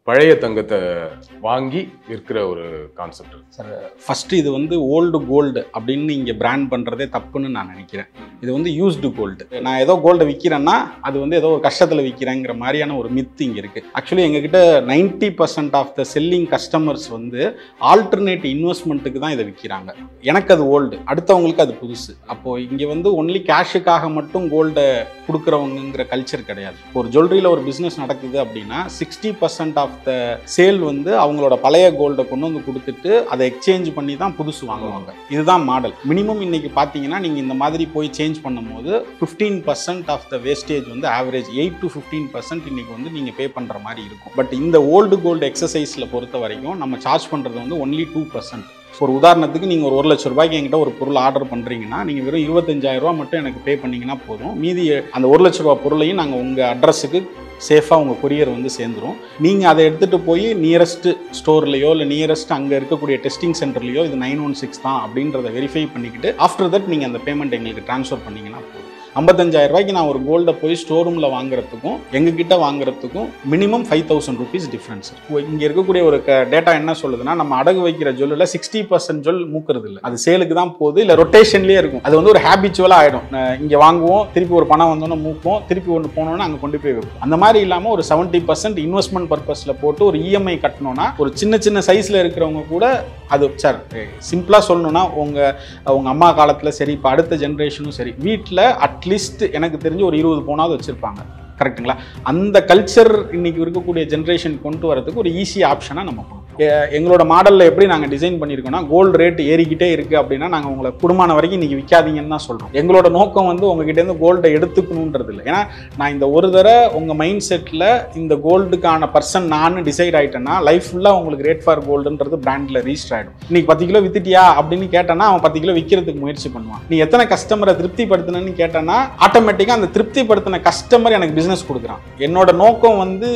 பழைய தங்கத்தை வாங்கி விற்கிற ஒரு கான்செப்ட் சார். ஃபர்ஸ்ட் இது வந்து ஓல்டு கோல்டு அப்படின்னு இங்கே பிராண்ட் பண்ணுறதே தப்புன்னு நான் நினைக்கிறேன். இது வந்து யூஸ்டு கோல்டு. நான் ஏதோ கோல்டை விற்கிறேன்னா அது வந்து ஏதோ ஒரு கஷ்டத்தில் விற்கிறேங்கிற மாதிரியான ஒரு மித்து இங்கே இருக்குது. ஆக்சுவலி எங்ககிட்ட 90% ஆஃப் த செல்லிங் கஸ்டமர்ஸ் வந்து ஆல்டர்னேட் இன்வெஸ்ட்மெண்ட்டுக்கு தான் இதை விற்கிறாங்க. எனக்கு அது ஓல்டு, அடுத்தவங்களுக்கு அது புதுசு. அப்போது இங்கே வந்து ஒன்லி கேஷுக்காக மட்டும் கோல்டை கொடுக்குறவங்கிற கல்ச்சர் கிடையாது. ஒரு ஜுவல்லரியில் ஒரு பிஸ்னஸ் நடக்குது அப்படின்னா 60% ஆஃப் த சேல் வந்து அவங்களோட பழைய கோல்டை கொண்டு வந்து கொடுத்துட்டு அதை எக்ஸ்சேஞ்ச் பண்ணி தான் புதுசு வாங்குவாங்க. இதுதான் மாடல். மினிமம் இன்னைக்கு பார்த்தீங்கன்னா நீங்கள் இந்த மாதிரி போய் சேஞ்ச் பண்ணும்போது 15% ஆஃப் த வேஸ்டேஜ் வந்து ஆவரேஜ் 8 to 15% இன்னைக்கு வந்து நீங்கள் பே பண்ணுற மாதிரி இருக்கும். பட் இந்த ஓல்டு கோல்டு எக்ஸசைஸில் பொறுத்த வரைக்கும் நம்ம சார்ஜ் பண்ணுறது வந்து ஒன்லி 2%. ஒரு உதாரணத்துக்கு நீங்கள் ஒரு 1 லட்ச ரூபாய்க்கு என்கிட்ட ஒரு பொருள் ஆர்டர் பண்ணுறீங்கன்னா நீங்கள் வெறும் 25,000 ரூபா மட்டும் எனக்கு பே பண்ணிங்கன்னா போதும். மீதி அந்த 1 லட்ச ரூபா பொருளையும் நாங்கள் உங்கள் அட்ரஸுக்கு சேஃபாக உங்கள் கொரியர் வந்து சேர்ந்துடும். நீங்கள் அதை எடுத்துகிட்டு போய் நியரஸ்ட் ஸ்டோர்லையோ இல்லை நியரஸ்ட் அங்கே இருக்கக்கூடிய டெஸ்டிங் சென்டர்லையோ இது 916 தான் அப்படின்றத வெரிஃபை பண்ணிக்கிட்டு ஆஃப்டர் தட் நீங்கள் அந்த பேமெண்ட் எங்களுக்கு ட்ரான்ஸ்ஃபர் பண்ணிங்கன்னா போதும். 55,000 ரூபாய்க்கு நான் ஒரு கோல்டை போய் ஸ்டோர் ரூமில் வாங்குறதுக்கும் எங்ககிட்ட வாங்குறதுக்கும் மினிமம் 5,000 rupees டிஃப்ரென்ஸ். இங்கே இருக்கக்கூடிய ஒரு டேட்டா என்ன சொல்லுதுன்னா, நம்ம அடகு வைக்கிற ஜுவல்லில் 60% ஜுவல் மூக்குறது இல்லை, அது சேலுக்கு தான் போகுது, இல்லை ரொட்டேஷன்லேயே இருக்கும். அது வந்து ஒரு ஹேபிச்சுவலாக ஆகிடும். இங்கே வாங்குவோம், திருப்பி ஒரு பணம் வந்தோன்னே மூப்போம், திருப்பி ஒன்று போனோன்னா அங்கே கொண்டு போய் வைப்போம். அந்த மாதிரி இல்லாமல் ஒரு 70% இன்வெஸ்ட்மெண்ட் பர்பஸில் போட்டு ஒரு இஎம்ஐ கட்டணும்னா ஒரு சின்ன சின்ன சைஸில் இருக்கிறவங்க கூட அது சார் சிம்பிளாக சொல்லணும்னா உங்கள் அம்மா காலத்தில் சரி, இப்போ அடுத்த ஜென்ரேஷனும் சரி, வீட்டில் அட்லீஸ்ட் எனக்கு தெரிஞ்சு ஒரு 20 பவுனாவது வச்சுருப்பாங்க. கரெக்டுங்களா? அந்த கல்ச்சர் இன்னைக்கு இருக்கக்கூடிய ஜென்ரேஷன் கொண்டு வரதுக்கு ஒரு ஈஸி ஆப்ஷனாக நம்ம கொடுப்போம். எங்களோட மாடலில் எப்படி நாங்கள் டிசைன் பண்ணியிருக்கோம்னா, கோல்டு ரேட் ஏறிக்கிட்டே இருக்குது அப்படின்னா நாங்கள் உங்களை குடும்பமான வரைக்கும் இன்றைக்கி விற்காதீங்கன்னு தான் சொல்கிறோம். எங்களோட நோக்கம் வந்து உங்ககிட்டேருந்து கோல்டை எடுத்துக்கணுன்றது இல்லை. ஏன்னா நான் இந்த ஒரு தடவை உங்கள் மைண்ட் செட்டில் இந்த கோல்டுக்கான பர்சன் நான் டிசைட் ஆகிட்டேன்னா லைஃப் ஃபுல்லாக உங்களுக்கு ரேட் ஃபார் கோல்டுன்றது பிராண்டில் ரிஜிஸ்டர் ஆகிடும். இன்னைக்கு 10 கிலோ வித்துட்டியா அப்படின்னு கேட்டானா அவன் 10 கிலோ விற்கிறதுக்கு முயற்சி பண்ணுவான். நீ எத்தனை கஸ்டமரை திருப்திப்படுத்தினு கேட்டானா ஆட்டோமேட்டிக்காக அந்த திருப்திப்படுத்தின கஸ்டமர் எனக்கு பிஸ்னஸ் கொடுக்குறான். என்னோட நோக்கம் வந்து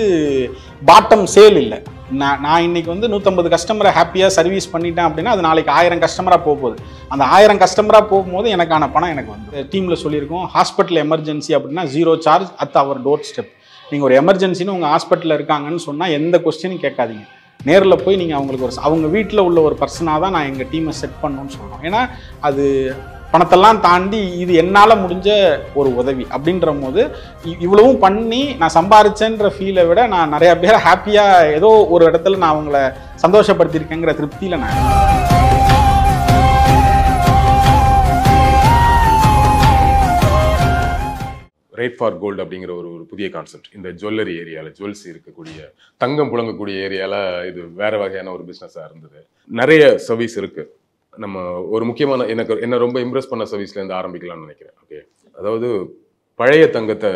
பாட்டம் சேல் இல்லை. நான் இன்னைக்கு வந்து 150 கஸ்டமரை ஹாப்பியாக சர்வீஸ் பண்ணிட்டேன் அப்படின்னா அது நாளைக்கு 1000 கஸ்டமராக போகுது. அந்த 1000 கஸ்டமராக போகும்போது எனக்கான பணம் எனக்கு வந்து டீமில் சொல்லியிருக்கோம். ஹாஸ்பிட்டல் எமர்ஜென்சி அப்படின்னா 0 charge at our doorstep. நீங்கள் ஒரு எமர்ஜென்சின்னு உங்கள் ஹாஸ்பிட்டலில் இருக்காங்கன்னு சொன்னால் எந்த கொஸ்டினும் கேட்காதீங்க, நேரில் போய் நீங்கள் அவங்களுக்கு அவங்க வீட்டில் உள்ள ஒரு பர்சனாக தான் நான் எங்கள் டீமை செட் பண்ணணும்னு சொல்கிறோம். ஏன்னா அது பணத்தெல்லாம் தாண்டி இது என்னால் முடிஞ்ச ஒரு உதவி அப்படின்ற போது இவ்வளவும் பண்ணி நான் சம்பாரிச்சேன்ற ஃபீலை விட நான் நிறையா பேரை ஹாப்பியாக ஏதோ ஒரு இடத்துல நான் அவங்கள சந்தோஷப்படுத்தியிருக்கேங்கிற திருப்தியில் நான் ரேட் ஃபார் கோல்டு அப்படிங்கிற ஒரு புதிய கான்செப்ட் இந்த ஜுவல்லரி ஏரியாவில், ஜுவல்ஸ் இருக்கக்கூடிய தங்கம் புழங்கக்கூடிய ஏரியாவில் இது வேற வகையான ஒரு பிஸ்னஸாக இருந்தது. நிறைய சர்வீஸ் இருக்குது. நம்ம ஒரு முக்கியமான என்ன ரொம்ப இம்ப்ரெஸ் பண்ண சர்வீஸ்லேருந்து ஆரம்பிக்கலாம்னு நினைக்கிறேன். ஓகே, அதாவது பழைய தங்கத்தை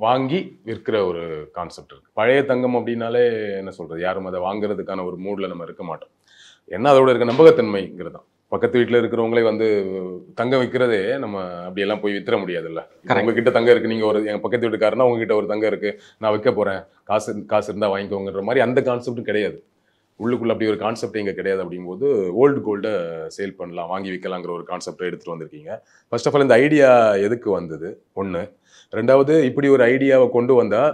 வாங்கி விற்கிற ஒரு கான்செப்ட் இருக்குது. பழைய தங்கம் அப்படின்னாலே என்ன சொல்கிறது, யாரும் அதை வாங்குறதுக்கான ஒரு மூடில் நம்ம இருக்க மாட்டோம். என்ன அதோட இருக்க நம்பகத்தன்மைங்கிறது தான். பக்கத்து வீட்டில் இருக்கிறவங்களே வந்து தங்கம் விற்கிறதே நம்ம அப்படியெல்லாம் போய் வித்துற முடியாதுல்ல. உங்ககிட்ட தங்கம் இருக்குது, நீங்கள் ஒரு எங்கள் பக்கத்து வீட்டுக்காரனா உங்ககிட்ட ஒரு தங்கம் இருக்குது, நான் விற்க போகிறேன், காசு இருந்தால் வாங்கிக்கோங்கிற மாதிரி அந்த கான்செப்டும் கிடையாது. உள்ளுக்குள்ள அப்படி ஒரு கான்செப்ட் இங்கே கிடையாது. அப்படிங்கும்போது ஓல்டு கோல்டை சேல் பண்ணலாம், வாங்கி விற்கலாங்கிற ஒரு கான்செப்டை எடுத்துகிட்டு வந்திருக்கீங்க. ஃபர்ஸ்ட் ஆஃப் ஆல் இந்த ஐடியா எதுக்கு வந்தது ஒன்று. ரெண்டாவது, இப்படி ஒரு ஐடியாவை கொண்டு வந்தால்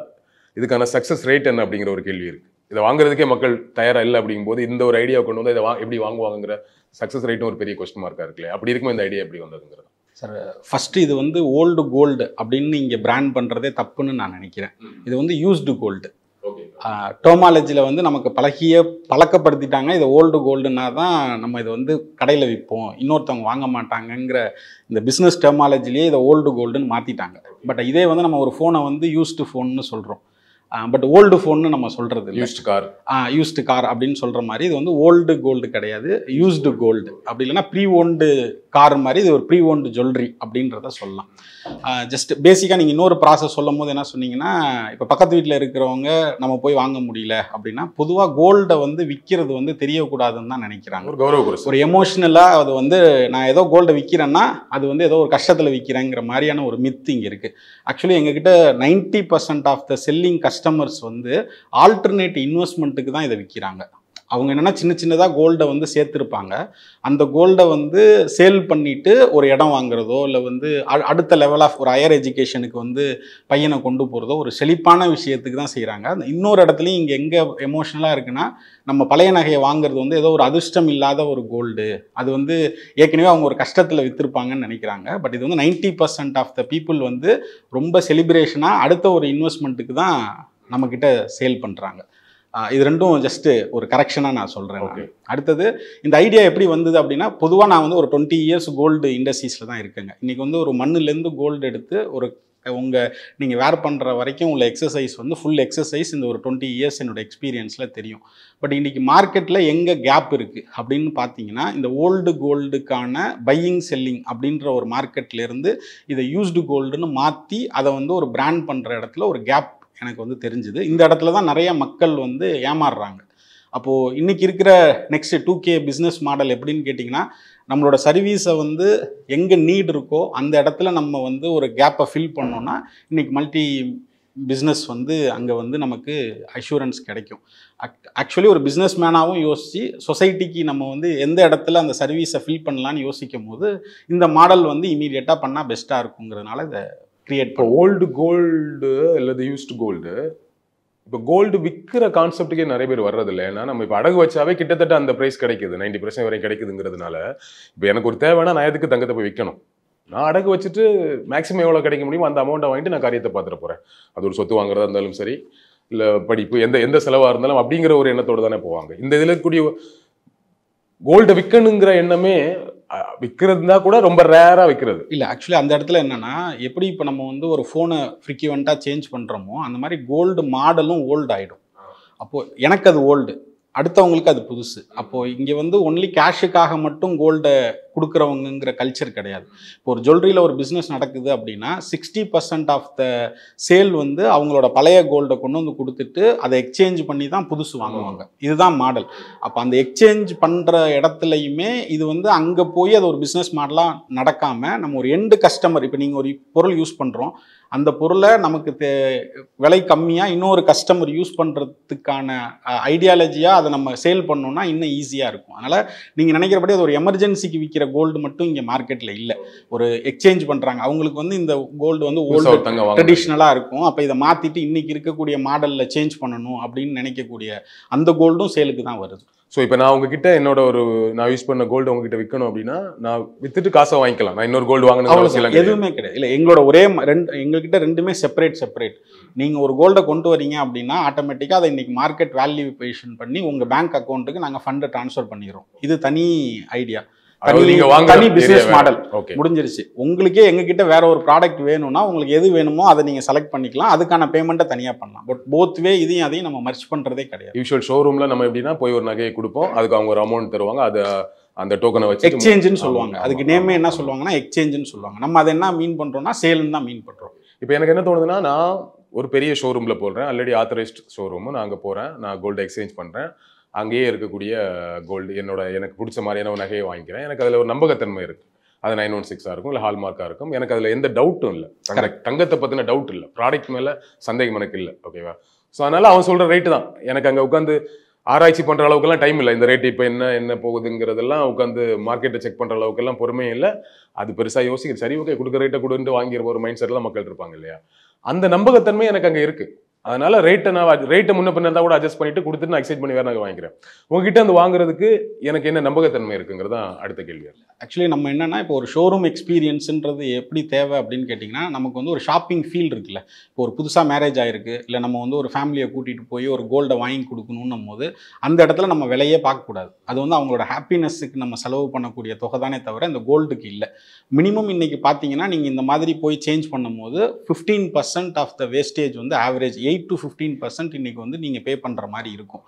இதுக்கான சக்ஸஸ் ரேட் என்ன அப்படிங்கிற ஒரு கேள்வி இருக்குது. இதை வாங்குறதுக்கே மக்கள் தயாராக இல்லை அப்படிங்கும்போது இந்த ஒரு ஐடியாவை கொண்டு வந்து இதை எப்படி வாங்குவாங்கிற சக்ஸஸ் ரேட்டும் ஒரு பெரிய கொஸ்டின் மார்க்காக இருக்குல்ல. அப்படி இருக்கும்போது இந்த ஐடியா எப்படி வந்ததுங்கிறது சார். ஃபஸ்ட்டு இது வந்து ஓல்டு கோல்டு அப்படின்னு இங்கே பிராண்ட் பண்ணுறதே தப்புன்னு நான் நினைக்கிறேன். இது வந்து யூஸ்டு கோல்டு. டோமாலஜியில் வந்து நமக்கு பழக்கப்படுத்திட்டாங்க. இதை ஓல்டு கோல்டுன்னா தான் நம்ம இதை வந்து கடையில் விற்போம், இன்னொருத்தவங்க வாங்க மாட்டாங்கங்கிற இந்த பிஸ்னஸ் டெர்மாலஜிலேயே இதை ஓல்டு கோல்டுன்னு மாற்றிட்டாங்க. பட் இதே வந்து நம்ம ஒரு ஃபோனை வந்து யூஸ்டு ஃபோன்னு சொல்கிறோம். பட் ஓல்டு ஃபோன்னு நம்ம சொல்கிறது யூஸ்டு கார் அப்படின்னு சொல்கிற மாதிரி இது வந்து ஓல்டு கோல்டு கிடையாது, யூஸ்டு கோல்டு. அப்படி இல்லைன்னா ப்ரீ ஓன்டு கார் மாதிரி இது ஒரு ப்ரீ ஓன்டு ஜுவல்லரி அப்படின்றத சொல்லலாம். ஜஸ்ட் பேசிக்காக நீங்கள் இன்னொரு ப்ராசஸ் சொல்லும் போது என்ன சொன்னீங்கன்னா, இப்போ பக்கத்து வீட்டில் இருக்கிறவங்க நம்ம போய் வாங்க முடியல அப்படின்னா பொதுவாக கோல்டை வந்து விற்கிறது வந்து தெரியக்கூடாதுன்னு தான் நினைக்கிறாங்க. ஒரு கௌரவ, ஒரு எமோஷ்னலாக அது வந்து நான் ஏதோ கோல்டை விற்கிறேன்னா அது வந்து ஏதோ ஒரு கஷ்டத்தில் விற்கிறேங்கிற மாதிரியான ஒரு மித்து இங்கே இருக்குது. ஆக்சுவலி எங்ககிட்ட 90% ஆஃப் த செல்லிங் கஸ்டமர்ஸ் வந்து ஆல்டர்னேட் இன்வெஸ்ட்மெண்ட்டுக்கு தான் இதை விற்கிறாங்க. அவங்க என்னென்னா சின்ன சின்னதாக கோல்டை வந்து சேர்த்துருப்பாங்க. அந்த கோல்டை வந்து சேல் பண்ணிவிட்டு ஒரு இடம் வாங்குறதோ இல்லை வந்து அடுத்த லெவல் ஆஃப் ஒரு ஹையர் எஜுகேஷனுக்கு வந்து பையனை கொண்டு போகிறதோ ஒரு செழிப்பான விஷயத்துக்கு தான் செய்கிறாங்க. இன்னொரு இடத்துலையும் இங்கே எங்கே எமோஷ்னலாக இருக்குன்னா, நம்ம பழைய நகையை வாங்குறது வந்து ஏதோ ஒரு அதிர்ஷ்டம் இல்லாத ஒரு கோல்டு, அது வந்து ஏற்கனவே அவங்க ஒரு கஷ்டத்தில் விற்றுருப்பாங்கன்னு நினைக்கிறாங்க. பட் இது வந்து 90% ஆஃப் த பீப்புள் வந்து ரொம்ப செலிப்ரேஷனாக அடுத்த ஒரு இன்வெஸ்ட்மெண்ட்டுக்கு தான் நம்மக்கிட்ட சேல் பண்ணுறாங்க. இது ரெண்டும் ஜஸ்ட்டு ஒரு கரெக்ஷனாக நான் சொல்கிறேன். அடுத்தது இந்த ஐடியா எப்படி வந்தது அப்படின்னா, பொதுவாக நான் வந்து ஒரு 20 இயர்ஸ் கோல்டு இண்டஸ்ட்ரீஸில் தான் இருக்கேங்க. இன்றைக்கி வந்து ஒரு மண்ணுலேருந்து கோல்டு எடுத்து ஒரு நீங்கள் வேர் பண்ணுற வரைக்கும் உள்ள எக்ஸசைஸ் வந்து ஃபுல் எக்ஸசைஸ் இந்த ஒரு 20 இயர்ஸ் என்னோட எக்ஸ்பீரியன்ஸில் தெரியும். பட் இன்றைக்கி மார்க்கெட்டில் எங்கே கேப் இருக்குது அப்படின்னு பார்த்தீங்கன்னா, இந்த ஓல்டு கோல்டுக்கான பையிங் செல்லிங் அப்படின்ற ஒரு மார்க்கெட்லேருந்து இதை யூஸ்டு கோல்டுன்னு மாற்றி அதை வந்து ஒரு பிராண்ட் பண்ணுற இடத்துல ஒரு கேப் எனக்கு வந்து தெரிஞ்சுது. இந்த இடத்துல தான் நிறைய மக்கள் வந்து ஏமாறுறாங்க. அப்போது இன்றைக்கி இருக்கிற நெக்ஸ்ட் 2K பிஸ்னஸ் மாடல் எப்படின்னு கேட்டிங்கன்னா, நம்மளோட சர்வீஸை வந்து எங்கே நீட் இருக்கோ அந்த இடத்துல நம்ம வந்து ஒரு கேப்பை ஃபில் பண்ணோன்னா இன்றைக்கி மல்டி பிஸ்னஸ் வந்து அங்கே வந்து நமக்கு அஷூரன்ஸ் கிடைக்கும். ஆக்சுவலி ஒரு பிஸ்னஸ் மேனாகவும் யோசித்து சொசைட்டிக்கு நம்ம வந்து எந்த இடத்துல அந்த சர்வீஸை ஃபில் பண்ணலான்னு யோசிக்கும் போது இந்த மாடல் வந்து இமீடியட்டாக பண்ணால் பெஸ்ட்டாக இருக்குங்கிறதுனால இதை கிரியேட். இப்போ ஓல்டு கோல்டு அல்லது யூஸ்டு கோல்டு, இப்போ கோல்டு விற்கிற கான்செப்டுக்கே நிறைய பேர் வர்றதில்லை. ஏன்னா நம்ம இப்போ அடகு வச்சாவே கிட்டத்தட்ட அந்த ப்ரைஸ் கிடைக்குது, 90% வரையும் கிடைக்குதுங்கிறதுனால இப்போ எனக்கு ஒரு தேவைன்னா நான் எதுக்கு தங்கத்தை போய் விற்கணும்? நான் அடகு வச்சுட்டு மேக்ஸிமம் எவ்வளோ கிடைக்க முடியுமோ அந்த அமௌண்ட்டை வாங்கிட்டு நான் காரியத்தை பார்த்துட்டு போகிறேன். அது ஒரு சொத்து வாங்குறதா இருந்தாலும் சரி, இல்லை படிப்பு, எந்த செலவாக இருந்தாலும் அப்படிங்கிற ஒரு எண்ணத்தோடு தானே போவாங்க. இந்த இதில் இருக்கக்கூடிய கோல்டை விற்கணுங்கிற எண்ணமே விற்கிறதுனா கூட ரொம்ப ரேராக விற்கிறது இல்லை. ஆக்சுவலி அந்த இடத்துல என்னென்னா, எப்படி இப்போ நம்ம வந்து ஒரு ஃபோனை ஃப்ரீக்வெண்ட்டாக சேஞ்ச் பண்ணுறோமோ அந்த மாதிரி கோல்டு மாடலும் ஓல்டு ஆகிடும். அப்போது எனக்கு அது ஓல்டு, அடுத்தவங்களுக்கு அது புதுசு. அப்போது இங்கே வந்து ஒன்லி கேஷுக்காக மட்டும் கோல்டை கொடுக்குறவங்கிற கல்ச்சர் கிடையாது. இப்போ ஒரு ஜுவல்லரியில் ஒரு பிஸ்னஸ் நடக்குது அப்படின்னா 60% ஆஃப் த சேல் வந்து அவங்களோட பழைய கோல்டை கொண்டு வந்து கொடுத்துட்டு அதை எக்ஸ்சேஞ்ச் பண்ணி தான் புதுசு வாங்குவாங்க. இதுதான் மாடல். அப்போ அந்த எக்ஸ்சேஞ்ச் பண்ணுற இடத்துலையுமே இது வந்து அங்கே போய் அது ஒரு பிஸ்னஸ் மாடலாக நடக்காமல் நம்ம ஒரு எண்டு கஸ்டமர், இப்போ நீங்கள் ஒரு பொருள் யூஸ் பண்ணுறோம், அந்த பொருளை நமக்கு விலை கம்மியாக இன்னொரு கஸ்டமர் யூஸ் பண்ணுறதுக்கான ஐடியாலஜியாக அதை நம்ம சேல் பண்ணோம்னா இன்னும் ஈஸியாக இருக்கும். அதனால் நீங்கள் நினைக்கிறபடி அது ஒரு எமர்ஜென்சிக்கு விற்கிற கோல்டு மட்டும் இங்கே மார்க்கெட்டில் இல்லை. ஒரு எக்ஸ்சேஞ்ச் பண்ணுறாங்க, அவங்களுக்கு வந்து இந்த கோல்டு வந்து ஓல்டு ட்ரெடிஷ்னலாக இருக்கும். அப்போ இதை மாற்றிட்டு இன்றைக்கி இருக்கக்கூடிய மாடலில் சேஞ்ச் பண்ணணும் அப்படின்னு நினைக்கக்கூடிய அந்த கோல்டும் சேலுக்கு தான் வருது. ஸோ இப்போ நான் உங்ககிட்ட நான் யூஸ் பண்ண கோல்டு உங்ககிட்ட விற்கணும் அப்படின்னா நான் வித்துட்டு காசை வாங்கிக்கலாம், நான் இன்னொரு கோல்டு வாங்கணும் எதுவுமே கிடையாது. இல்லை, எங்களோட எங்ககிட்ட ரெண்டுமே செப்பரேட். நீங்கள் ஒரு கோல்டை கொண்டு வரீங்க அப்படின்னா ஆட்டோமேட்டிக்காக அதை இன்றைக்கி மார்க்கெட் வேல்யூவேஷன் பண்ணி உங்கள் பேங்க் அக்கௌண்ட்டுக்கு நாங்கள் ஃபண்டை ட்ரான்ஸ்ஃபர் பண்ணிடுறோம். இது தனி ஐடியா, தனி பிசினஸ் மாடல் முடிஞ்சிருச்சு. உங்களுக்கே எங்ககிட்ட வேற ஒரு ப்ராடக்ட் வேணும்னா உங்களுக்கு எது வேணுமோ அதை நீங்க செலக்ட் பண்ணிக்கலாம், அதுக்கான பேமெண்ட்டை தனியா பண்ணலாம். பட் போத் வே இதையும் அதையும் நம்ம மர்ஜ் பண்றதே கிடையாது. யூஷுவல் ஷோரூம்ல நம்ம எப்படின்னா போய் ஒரு நகையை கொடுப்போம், அதுக்கு அவங்க ஒரு அமௌண்ட் தருவாங்க, அது அந்த டோக்கனை வச்சு எக்ஸ்சேஞ்சுன்னு சொல்லுவாங்க. அதுக்கு நேமே என்ன சொல்லுவாங்கன்னா எக்ஸ்சேஞ்சுன்னு சொல்லுவாங்க. நம்ம அதை என்ன மீன் பண்றோம்னா சேல்னு தான் மீன் பண்றோம். இப்போ எனக்கு என்ன தோணுதுன்னா, நான் ஒரு பெரிய ஷோரூம்ல போடுறேன், ஆல்ரெடி ஆத்தரைஸ்ட் ஷோரூம், நான் அங்கே போறேன், நான் கோல்டு எக்ஸ்சேஞ்ச் பண்றேன், அங்கேயே இருக்கக்கூடிய கோல்டு எனக்கு பிடிச்ச மாதிரியான ஒரு நகையை வாங்கிக்கிறேன். எனக்கு அதில் ஒரு நம்பகத்தன்மை இருக்குது. அது 916 இருக்கும், இல்லை ஹால்மார்க்காக இருக்கும். எனக்கு அதில் எந்த டவுட்டும் இல்லை. தங்கத்தை பற்றின டவுட் இல்லை, ப்ராடக்ட் மேலே சந்தேகம் எனக்கு இல்லை. ஓகேவா? ஸோ அதனால் அவன் சொல்கிற ரேட்டு தான். எனக்கு அங்கே உட்காந்து ஆராய்ச்சி பண்ணுற அளவுக்குலாம் டைம் இல்லை. இந்த ரேட்டு இப்போ என்ன போகுதுங்கிறதெல்லாம் உட்காந்து மார்க்கெட்டை செக் பண்ணுற அளவுக்குலாம் பொறுமையும் இல்லை. அது பெருசாக யோசிக்கிற, சரி ஓகே கொடுக்குற ரேட்டை கொடுத்து வாங்கிற ஒரு மைண்ட் செட்லாம் மக்கள் இருப்பாங்க இல்லையா? அந்த நம்பகத்தன்மை எனக்கு அங்கே இருக்குது. அதனால ரேட்டை முன்ன பின்ன இருந்தால் கூட அட்ஜஸ்ட் பண்ணிட்டு கொடுத்துட்டு நான் எக்ஸைட் பண்ணி வேற நான் வாங்கிக்கிறேன். உங்ககிட்ட அந்த வாங்குறதுக்கு எனக்கு என்ன நம்பகத்தன்மை இருக்குங்கிறது தான் அடுத்த கேள்வி. ஆக்சுவலி நம்ம என்னன்னா, இப்போ ஒரு ஷோரூம் எக்ஸ்பீரியன்ஸுன்றது எப்படி தேவை அப்படின்னு கேட்டிங்கன்னா, நமக்கு வந்து ஒரு ஷாப்பிங் ஃபீல் இருக்குல்ல. இப்போ ஒரு புதுசாக மேரேஜ் ஆகிருக்கு, இல்லை நம்ம வந்து ஒரு ஃபேமிலியை கூட்டிகிட்டு போய் ஒரு கோல்டை வாங்கி கொடுக்கணுன்னும் போது அந்த இடத்துல நம்ம விலையே பார்க்கக்கூடாது. அது வந்து அவங்களோட ஹாப்பினஸுக்கு நம்ம செலவு பண்ணக்கூடிய தொகை தானே தவிர இந்த கோல்டுக்கு இல்லை. மினிமம் இன்றைக்கி பார்த்தீங்கன்னா நீங்கள் இந்த மாதிரி போய் சேஞ்ச் பண்ணும்போது 15% ஆஃப் த வேஸ்டேஜ் வந்து ஆவரேஜ் 8 to 15% இன்றைக்கி வந்து நீங்கள் பே பண்ணுற மாதிரி இருக்கும்.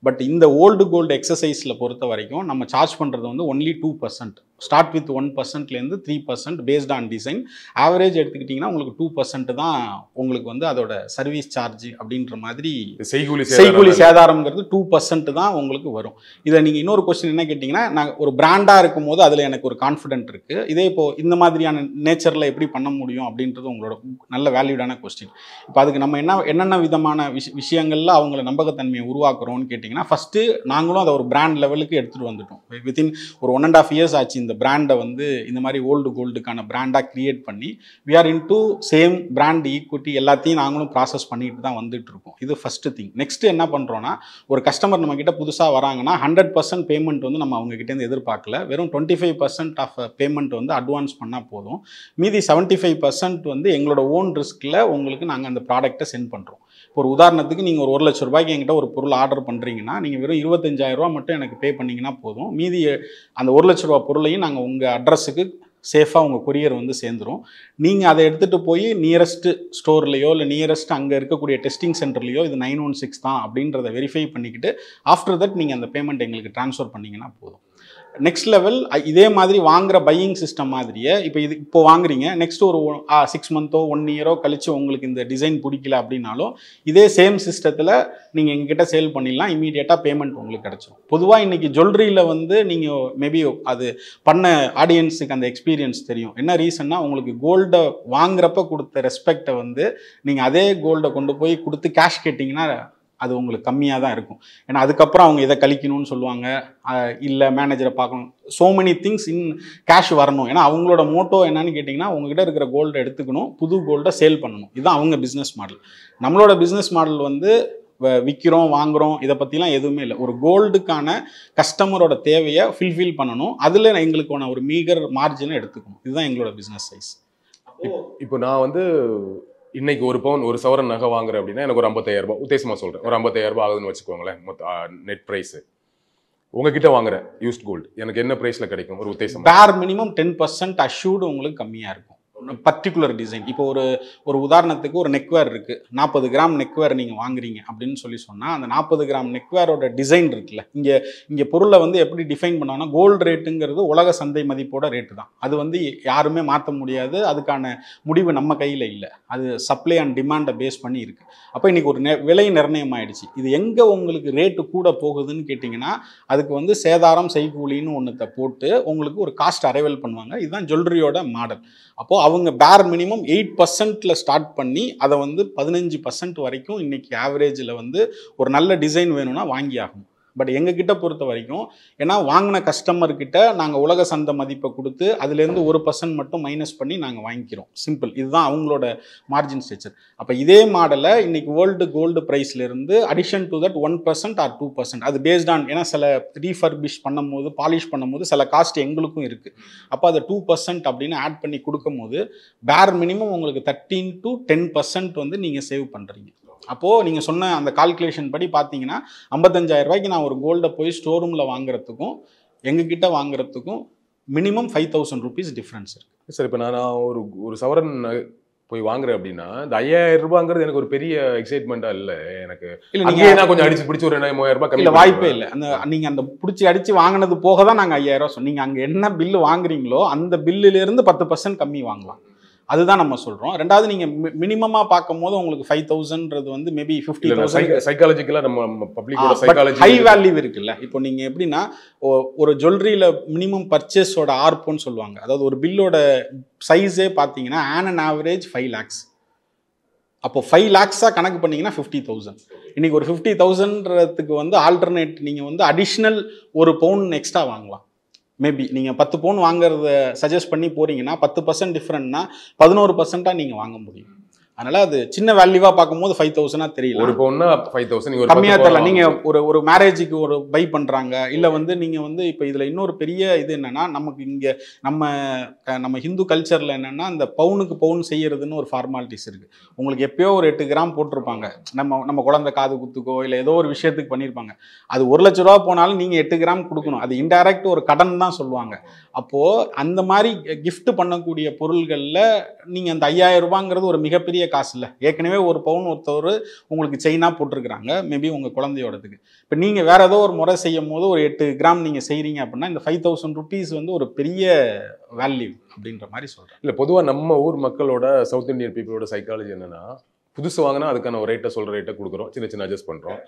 பட் இந்த ஓல்டு கோல்டு எக்ஸசைஸில் பொறுத்த வரைக்கும் நம்ம சார்ஜ் பண்ணுறது வந்து ஒன்லி 2%. ஸ்டார்ட் வித் 1%லேருந்து 3% பேஸ்ட் ஆன் டிசைன். ஆவரேஜ் எடுத்துக்கிட்டிங்கன்னா உங்களுக்கு 2% தான் உங்களுக்கு வந்து அதோட சர்வீஸ் சார்ஜ் அப்படின்ற மாதிரி. செய்கூலி சேதாரம்ங்கிறது 2% தான் உங்களுக்கு வரும். இதை நீங்கள் இன்னொரு கொஸ்டின் என்ன கேட்டிங்கன்னா, நான் ஒரு பிராண்டாக இருக்கும் போது அதில் எனக்கு ஒரு கான்ஃபிடென்ட் இருக்குது. இதே இப்போது இந்த மாதிரியான நேச்சரில் எப்படி பண்ண முடியும் அப்படின்றது உங்களோட நல்ல வேல்யூடான கொஸ்டின். இப்போ அதுக்கு நம்ம என்னென்ன விதமான விஷயங்களில் அவங்கள நம்பகத்தன்மையை உருவாக்குறோம்னு கேட்டிங்கன்னா, ஃபஸ்ட்டு நாங்களும் அதை ஒரு பிராண்ட் லெவலுக்கு எடுத்துகிட்டு வந்துட்டோம். வித்தின் ஒரு 1.5 இயர்ஸ் ஆச்சு இந்த பிராண்டை வந்து இந்த மாதிரி ஓல்டு கோல்டுக்கான பிராண்டாக கிரியேட் பண்ணி we are into same brand equity எல்லாத்தையும் நாங்களும் ப்ராசஸ் பண்ணிட்டு தான் வந்துட்டு இருக்கோம். இது ஃபர்ஸ்ட் திங். நெக்ஸ்ட் என்ன பண்ணுறோன்னா, ஒரு கஸ்டமர் நம்ம கிட்ட புதுசாக வராங்கன்னா 100% பேமெண்ட் வந்து நம்ம அவங்க கிட்டேருந்து எதிர்பார்க்கல. வெறும் 25% ஆஃப் பேமெண்ட் வந்து அட்வான்ஸ் பண்ணால் போதும். மீதி 75% வந்து எங்களோட ஓன் ரிஸ்கில் உங்களுக்கு நாங்கள் அந்த ப்ராடக்ட்டை சென்ட் பண்ணுறோம். இப்போ ஒரு உதாரணத்துக்கு நீங்கள் ஒரு 1 லட்ச ரூபாய்க்கு என்கிட்ட ஒரு பொருள் ஆர்டர் பண்ணுறீங்கன்னா, நீங்கள் வெறும் 25,000 ரூபா மட்டும் எனக்கு பே பண்ணிங்கன்னா போதும். மீதி அந்த 1 லட்ச ரூபா பொருளையும் நாங்கள் உங்கள் அட்ரஸுக்கு சேஃபாக உங்கள் கொரியர் வந்து சேர்ந்துடும். நீங்கள் அதை எடுத்துகிட்டு போய் நியரஸ்ட் ஸ்டோர்லையோ இல்லை நியரஸ்ட் அங்கே இருக்கக்கூடிய டெஸ்டிங் சென்டர்லையோ இது 916 தான் அப்படின்றத வெரிஃபை பண்ணிக்கிட்டு ஆஃப்டர் தட் நீங்கள் அந்த பேமெண்ட் எங்களுக்கு ட்ரான்ஸ்ஃபர் பண்ணிங்கன்னா போதும். நெக்ஸ்ட் லெவல் இதே மாதிரி வாங்குற பையிங் சிஸ்டம் மாதிரியே இப்போ வாங்குறீங்க, நெக்ஸ்ட் ஒரு 6 மந்த்தோ 1 இயரோ கழிச்சு உங்களுக்கு இந்த டிசைன் பிடிக்கல அப்படின்னாலும் இதே சேம் சிஸ்டத்தில் நீங்கள் எங்ககிட்ட சேல் பண்ணிடலாம். இமீடியட்டாக பேமெண்ட் உங்களுக்கு கிடச்சிடும். பொதுவாக இன்றைக்கி ஜுவல்லரியில் வந்து நீங்கள் மேபி அது பண்ண ஆடியன்ஸுக்கு அந்த எக்ஸ்பீரியன்ஸ் தெரியும். என்ன ரீசன்னா, உங்களுக்கு கோல்டை வாங்குறப்ப கொடுத்த ரெஸ்பெக்டை வந்து நீங்கள் அதே கோல்டை கொண்டு போய் கொடுத்து கேஷ் கேட்டிங்கன்னா அது உங்களுக்கு கம்மியாக தான் இருக்கும். ஏன்னா அதுக்கப்புறம் அவங்க இதை கழிக்கணும்னு சொல்லுவாங்க, இல்லை மேனேஜரை பார்க்கணும், so many things in cash வரணும். ஏன்னா அவங்களோட மோட்டோ என்னன்னு கேட்டிங்கன்னா, உங்ககிட்ட இருக்கிற கோல்டை எடுத்துக்கணும், புது கோல்டை சேல் பண்ணணும். இதுதான் அவங்க பிஸ்னஸ் மாடல். நம்மளோட பிஸ்னஸ் மாடல் வந்து விற்கிறோம் வாங்குகிறோம் இதை பற்றிலாம் எதுவுமே இல்லை. ஒரு கோல்டுக்கான கஸ்டமரோட தேவையை ஃபில்ஃபில் பண்ணணும், அதில் எங்களுக்கான ஒரு மீகர் மார்ஜினை எடுத்துக்கணும். இதுதான் எங்களோட பிஸ்னஸ் சைஸ். இப்போ நான் வந்து இன்னைக்கு ஒரு பவுன் ஒரு சவரன் நகை வாங்குறேன் அப்படின்னா எனக்கு ஒரு 55,000 ரூபாய் உத்தேசமாக சொல்கிறேன், ஒரு 55,000 ரூபாய் ஆகுதுன்னு வச்சுக்கோங்களேன். நெட் ப்ரைஸு உங்ககிட்ட வாங்குற யூஸ்ட் கோல்டு எனக்கு என்ன ப்ரைஸில் கிடைக்கும் ஒரு உத்தேசம்? பேர் மினிமம் 10% அஷ்யூர்டு உங்களுக்கு கம்மியாக இருக்கும். Particular design. இப்போ ஒரு உதாரணத்துக்கு ஒரு நெக்வேர் இருக்குது, 40 கிராம் நெக்வேர் நீங்கள் வாங்குறீங்க அப்படின்னு சொன்னால் அந்த 40 கிராம் நெக்வேரோட டிசைன் இருக்குல்ல, இங்கே பொருளை வந்து எப்படி டிஃபைன் பண்ணோன்னா, கோல்டு ரேட்டுங்கிறது உலக சந்தை மதிப்போட ரேட்டு தான். அது வந்து யாருமே மாற்ற முடியாது, அதுக்கான முடிவு நம்ம கையில் இல்லை. அது சப்ளை அண்ட் டிமாண்டை பேஸ் பண்ணி இருக்குது. அப்போ இன்றைக்கி ஒரு விலை நிர்ணயம் ஆகிடுச்சு. இது எங்கே உங்களுக்கு ரேட்டு கூட போகுதுன்னு கேட்டிங்கன்னா, அதுக்கு வந்து சேதாரம் செய்கூலின்னு ஒன்றத்தை போட்டு உங்களுக்கு ஒரு காஸ்ட் அரைவல் பண்ணுவாங்க. இதுதான் ஜுவல்லரியோட மாடல். அப்போது அவங்க பேர் மினிமம் 8%ல் ஸ்டார்ட் பண்ணி அதை வந்து 15% வரைக்கும் இன்றைக்கி ஆவரேஜில் வந்து ஒரு நல்ல டிசைன் வேணும்னா வாங்கி ஆகும். பட் எங்ககிட்ட பொறுத்த வரைக்கும், ஏன்னா வாங்கின கஸ்டமர்கிட்ட நாங்கள் உலக சந்தை மதிப்பை கொடுத்து அதுலேருந்து 1% மட்டும் மைனஸ் பண்ணி நாங்கள் வாங்கிக்கிறோம். சிம்பிள். இதுதான் அவங்களோட மார்ஜின் ஸ்ட்ரக்சர். அப்போ இதே மாடலை இன்றைக்கி வேர்ல்டு கோல்டு ப்ரைஸ்லேருந்து அடிஷன் டு தட் 1% ஆர் 2%, அது பேஸ்ட் ஆன், ஏன்னா சில ரீஃபர்பிஷ் பண்ணும்போது பாலிஷ் பண்ணும்போது சில காஸ்ட் எங்களுக்கும் இருக்குது. அப்போ அதை 2% அப்படின்னு ஆட் பண்ணி கொடுக்கும் போது பேர் மினிமம் உங்களுக்கு 13 to 10% வந்து நீங்கள் சேவ் பண்ணுறீங்க. அப்போது நீங்கள் சொன்ன அந்த கால்குலேஷன் படி பார்த்தீங்கன்னா 55,000 ரூபாய்க்கு நான் ஒரு கோல்டை போய் ஸ்டோர் ரூமில் வாங்குறதுக்கும் எங்ககிட்ட வாங்குறதுக்கும் மினிமம் 5,000 rupees டிஃப்ரென்ஸ் இருக்குது. சார், இப்போ நான் ஒரு சவரன் போய் வாங்குறேன் அப்படின்னா இந்த 5,000 ரூபாங்கிறது எனக்கு ஒரு பெரிய எக்ஸைட்மெண்ட்டாக இல்லை. எனக்கு இல்லை கொஞ்சம் அடிச்சு பிடிச்சி ஒரு 3,000 ரூபாய் இல்லை, வாய்ப்பே இல்லை. நீங்கள் அந்த பிடிச்சி அடித்து வாங்கினது போக தான் நாங்கள் 5,000 சொன்னோம். நீங்கள் அங்கே என்ன பில்லு வாங்குறீங்களோ அந்த பில்லுலேருந்து 10% கம்மி வாங்கலாம். அதுதான் நம்ம சொல்கிறோம். ரெண்டாவது, நீங்கள் மினிமமாக பார்க்கும் போது உங்களுக்கு 5,000ன்றது வந்து மேபி 50,000 சைக்காலஜிக்கலாக நம்ம பப்ளிக்கோட சைக்காலஜி ஹை வேல்யூ இருக்குல்ல. இப்போ நீங்கள் எப்படின்னா, ஒரு ஜுவல்லரியில் மினிமம் பர்ச்சேஸோட ஆர்ப்புன்னு சொல்லுவாங்க. அதாவது ஒரு பில்லோட சைஸே பார்த்தீங்கன்னா ஆன் ஆவரேஜ் 5 lakhs. அப்போ 5 lakhs கணக்கு பண்ணிங்கன்னா 50,000. இன்றைக்கி ஒரு 50,000ன்றதுக்கு வந்து ஆல்டர்னேட் நீங்கள் வந்து அடிஷ்னல் ஒரு பவுன் எக்ஸ்ட்ரா வாங்கலாம். மேபி நீங்கள் 10 பவுன் வாங்குறத சஜஸ்ட் பண்ணி போகிறீங்கன்னா 10% டிஃப்ரெண்ட்னா 11% நீங்கள் வாங்க முடியும். அதனால் அது சின்ன வேல்யூவாக பார்க்கும்போது 5,000 தெரியல. ஒரு பவுன்னா 5,000 கம்மியாக தெரியல. நீங்கள் ஒரு மேரேஜுக்கு ஒரு பை பண்ணுறாங்க, இல்லை வந்து நீங்கள் வந்து இப்போ இதில் இன்னொரு பெரிய இது என்னென்னா, நமக்கு இங்கே நம்ம ஹிந்து கல்ச்சரில் என்னென்னா, இந்த பவுனுக்கு பவுன் செய்கிறதுன்னு ஒரு ஃபார்மாலிட்டிஸ் இருக்குது. உங்களுக்கு எப்போயோ ஒரு 8 கிராம் போட்டிருப்பாங்க, நம்ம குழந்தை காது குத்துக்கோ இல்லை ஏதோ ஒரு விஷயத்துக்கு பண்ணியிருப்பாங்க. அது 1 லட்ச ரூபா போனாலும் நீங்கள் 8 கிராம் கொடுக்கணும். அது இன்டைரக்ட் ஒரு கடன் தான் சொல்லுவாங்க. அப்போது அந்த மாதிரி கிஃப்ட் பண்ணக்கூடிய பொருள்களில் நீங்கள் அந்த 5,000 ரூபாங்கிறது ஒரு மிகப்பெரிய காசு இல்லை. ஏற்கனவே ஒரு பவுன் ஒருத்தவர் உங்களுக்கு செயினாக போட்டிருக்கிறாங்க, மேபி உங்கள் குழந்தையோடதுக்கு. இப்போ நீங்கள் வேறு ஏதோ ஒரு முறை செய்யும் போது ஒரு 8 கிராம் நீங்கள் செய்கிறீங்க அப்படின்னா இந்த 5000 rupees வந்து ஒரு பெரிய வேல்யூ அப்படின்ற மாதிரி சொல்கிறேன். இல்லை, பொதுவாக நம்ம ஊர் மக்களோட, சவுத் இந்தியன் பீப்புளோட சைக்காலஜி என்னன்னா, புதுசு வாங்கினா அதுக்கான ஒரு ரேட்டை சொல்கிற ரேட்டை கொடுக்குறோம், சின்ன சின்ன அட்ஜஸ்ட் பண்ணுறோம்.